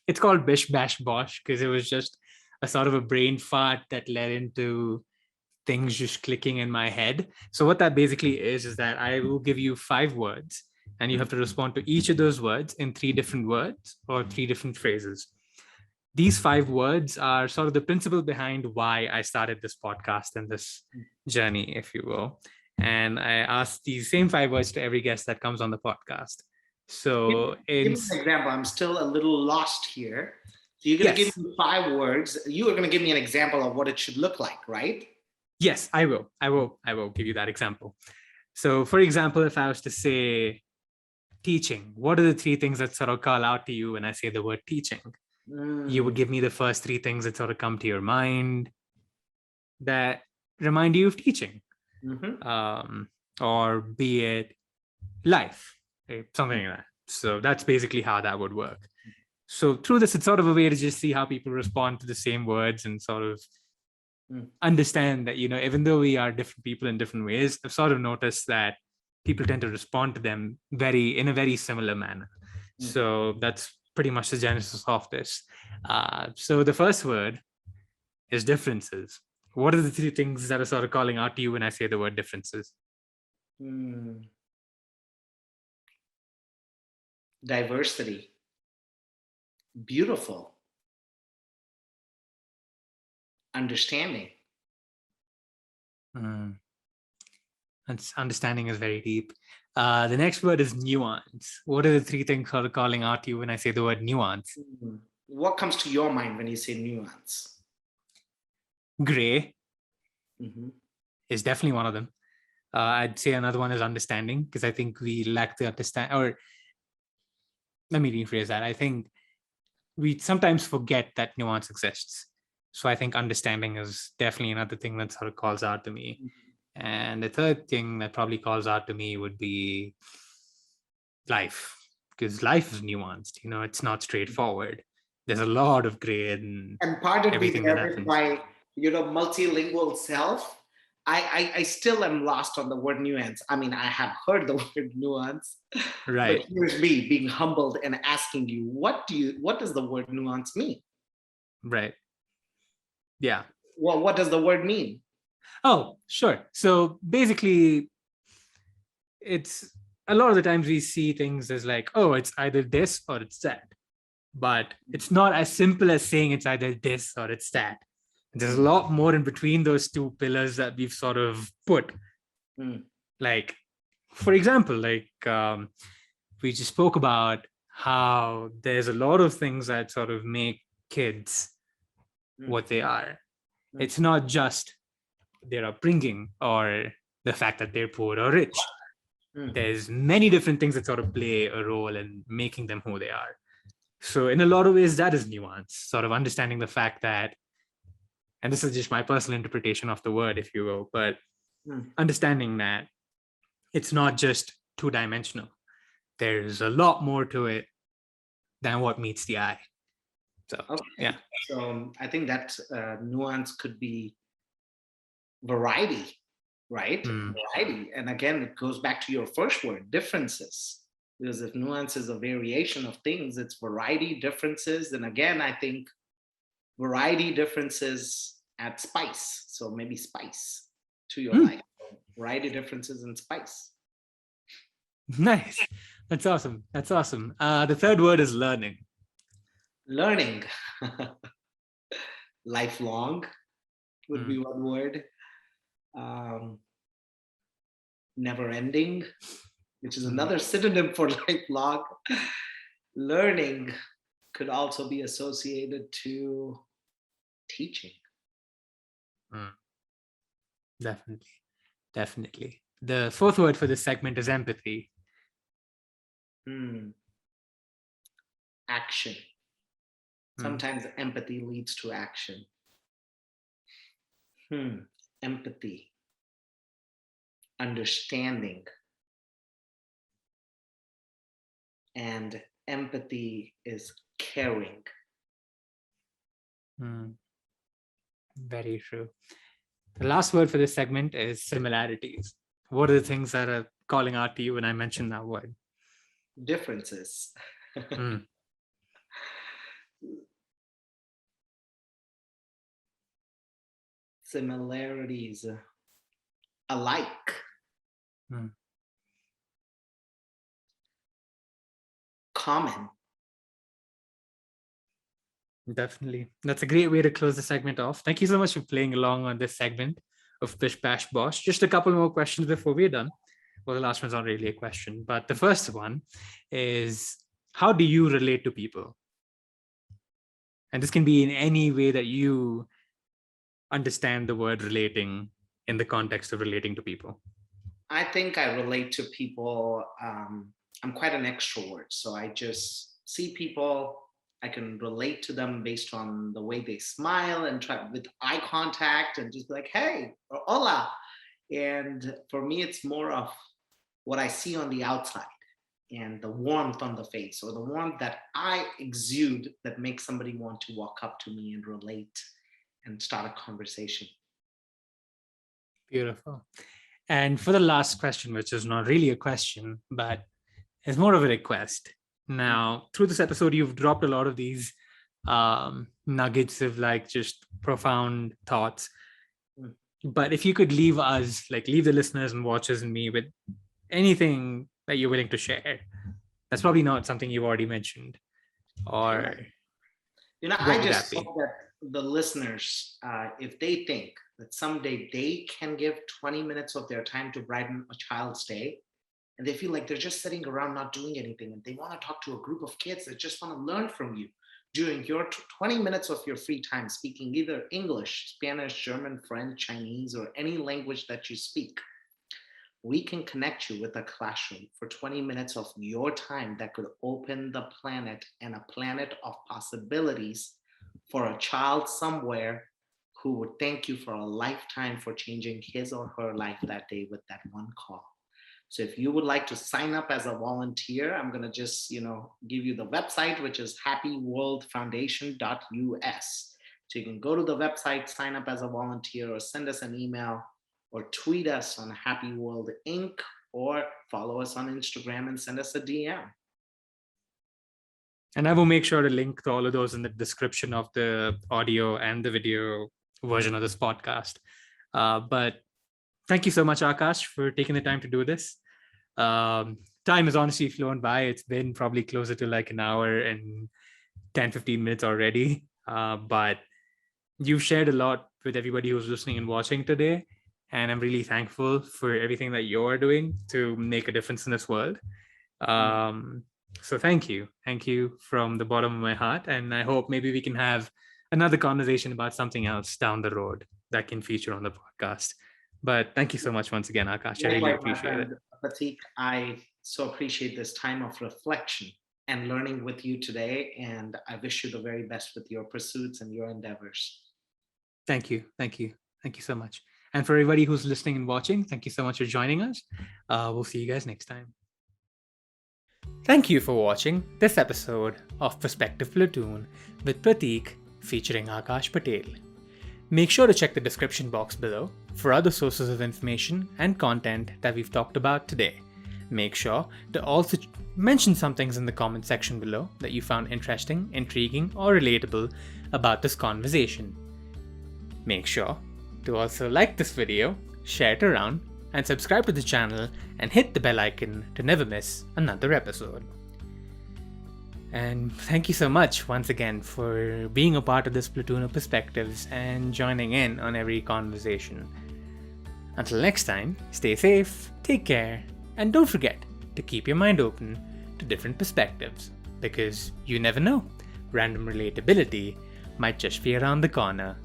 it's called Bish Bash Bosh because it was just a sort of a brain fart that led into things just clicking in my head. So what that basically is that I will give you 5 words and you have to respond to each of those words in 3 different words or 3 different phrases. These 5 words are sort of the principle behind why I started this podcast and this journey, if you will. And I ask these same 5 words to every guest that comes on the podcast. So Give in me an example. I'm still a little lost here. So you're going to give yes, me 5 words. You are going to give me an example of what it should look like, right? yes, I will give you that example. So for example, if I was to say teaching, what are the 3 things that sort of call out to you when I say the word teaching? You would Mm. give me the first 3 things that sort of come to your mind that remind you of teaching, Mm-hmm. um, or be it life, something like that. So that's basically how that would work. So through this, it's sort of a way to just see how people respond to the same words and sort of Mm. understand that, even though we are different people in different ways, I've sort of noticed that people tend to respond to them in a very similar manner. Mm. So that's pretty much the genesis of this. So the first word is differences. What are the 3 things that are sort of calling out to you when I say the word differences? Mm. Diversity. Beautiful. Understanding. Mm, understanding is very deep. The next word is nuance. What are the 3 things sort of calling out to you when I say the word nuance? Mm. What comes to your mind when you say nuance? Gray Mm-hmm. is definitely one of them. I'd say another one is understanding because I think we lack the understand. Or let me rephrase that. I think we sometimes forget that nuance exists. So I think understanding is definitely another thing that sort of calls out to me. And the third thing that probably calls out to me would be life, because life is nuanced. It's not straightforward. There's a lot of gray in And pardon me everything that there with happens. my, multilingual self. I still am lost on the word nuance. I mean, I have heard the word nuance, but Right. here's me being humbled and asking you, what does the word nuance mean? Right. Yeah. Well, what does the word mean? Oh, sure. So basically, it's a lot of the times we see things as like, oh, it's either this or it's that. But it's not as simple as saying it's either this or it's that. There's a lot more in between those 2 pillars that we've sort of put. Mm. Like, for example, we just spoke about how there's a lot of things that sort of make kids Mm. what they are. Mm. It's not just their upbringing or the fact that they're poor or rich. Mm. There's many different things that sort of play a role in making them who they are. So in a lot of ways, that is nuance, sort of understanding the fact that, and this is just my personal interpretation of the word, if you will, but Mm. understanding that it's not just 2 dimensional. There's a lot more to it than what meets the eye. So Okay. yeah. So I think that nuance could be variety, right? Mm. Variety. And again, it goes back to your first word, differences. Because if nuance is a variation of things, it's variety, differences. And again, I think variety, differences add spice. So maybe spice to your Mm. life. Variety, differences, and spice. Nice. That's awesome. That's awesome. The third word is learning. Learning, lifelong would Mm. be one word. Um, Never ending, which is Mm. another synonym for lifelong. Learning could also be associated to teaching. Mm. Definitely. Definitely. The fourth word for this segment is empathy. Hmm. Action. Mm. Sometimes empathy leads to action. Empathy, understanding, and empathy is caring. Mm. Very true. The last word for this segment is similarities. What are the things that are calling out to you when I mention that word? Differences. Mm, Similarities. Alike. mm. Common. Definitely. That's a great way to close the segment off. Thank you so much for playing along on this segment of Bish Bash Bosh. Just a couple more questions before we're done. Well, the last one's not really a question, but the first one is, how do you relate to people? And this can be in any way that you understand the word relating in the context of relating to people. I think I relate to people. I'm quite an extrovert, so I just see people. I can relate to them based on the way they smile and try with eye contact and just be like, hey, or hola. And for me, it's more of what I see on the outside and the warmth on the face or the warmth that I exude that makes somebody want to walk up to me and relate and start a conversation. Beautiful. And for the last question, which is not really a question, but it's more of a request. Now, through this episode, you've dropped a lot of these nuggets of like just profound thoughts. Mm. But if you could leave us, like leave the listeners and watchers and me with anything that you're willing to share, that's probably not something you've already mentioned. Or Sure. what I would that just be? hope that the listeners, if they think that someday they can give 20 minutes of their time to brighten a child's day, and they feel like they're just sitting around not doing anything, and they want to talk to a group of kids that just want to learn from you during your 20 minutes of your free time, speaking either English, Spanish, German, French, Chinese, or any language that you speak, we can connect you with a classroom for 20 minutes of your time that could open the planet and a planet of possibilities for a child somewhere who would thank you for a lifetime for changing his or her life that day with that one call. So if you would like to sign up as a volunteer, I'm going to just, give you the website, which is happyworldfoundation.us. So you can go to the website, sign up as a volunteer, or send us an email, or tweet us on Happy World Inc., or follow us on Instagram and send us a DM. And I will make sure to link to all of those in the description of the audio and the video version of this podcast. But thank you so much, Akash, for taking the time to do this. Time has honestly flown by. It's been probably closer to like an hour and 10-15 minutes already. But you've shared a lot with everybody who's listening and watching today. And I'm really thankful for everything that you're doing to make a difference in this world. So thank you. Thank you from the bottom of my heart. And I hope maybe we can have another conversation about something else down the road that can feature on the podcast. But thank you so much once again, Akash. I really Likewise, my appreciate it. friend Prateek, I so appreciate this time of reflection and learning with you today. And I wish you the very best with your pursuits and your endeavors. Thank you. Thank you. Thank you so much. And for everybody who's listening and watching, thank you so much for joining us. We'll see you guys next time. Thank you for watching this episode of Perspective Platoon with Prateek featuring Akash Patel. Make sure to check the description box below for other sources of information and content that we've talked about today. Make sure to also mention some things in the comment section below that you found interesting, intriguing, or relatable about this conversation. Make sure to also like this video, share it around, and subscribe to the channel and hit the bell icon to never miss another episode. And thank you so much once again for being a part of this platoon of perspectives and joining in on every conversation. Until next time, stay safe, take care, and don't forget to keep your mind open to different perspectives, because you never know, random relatability might just be around the corner.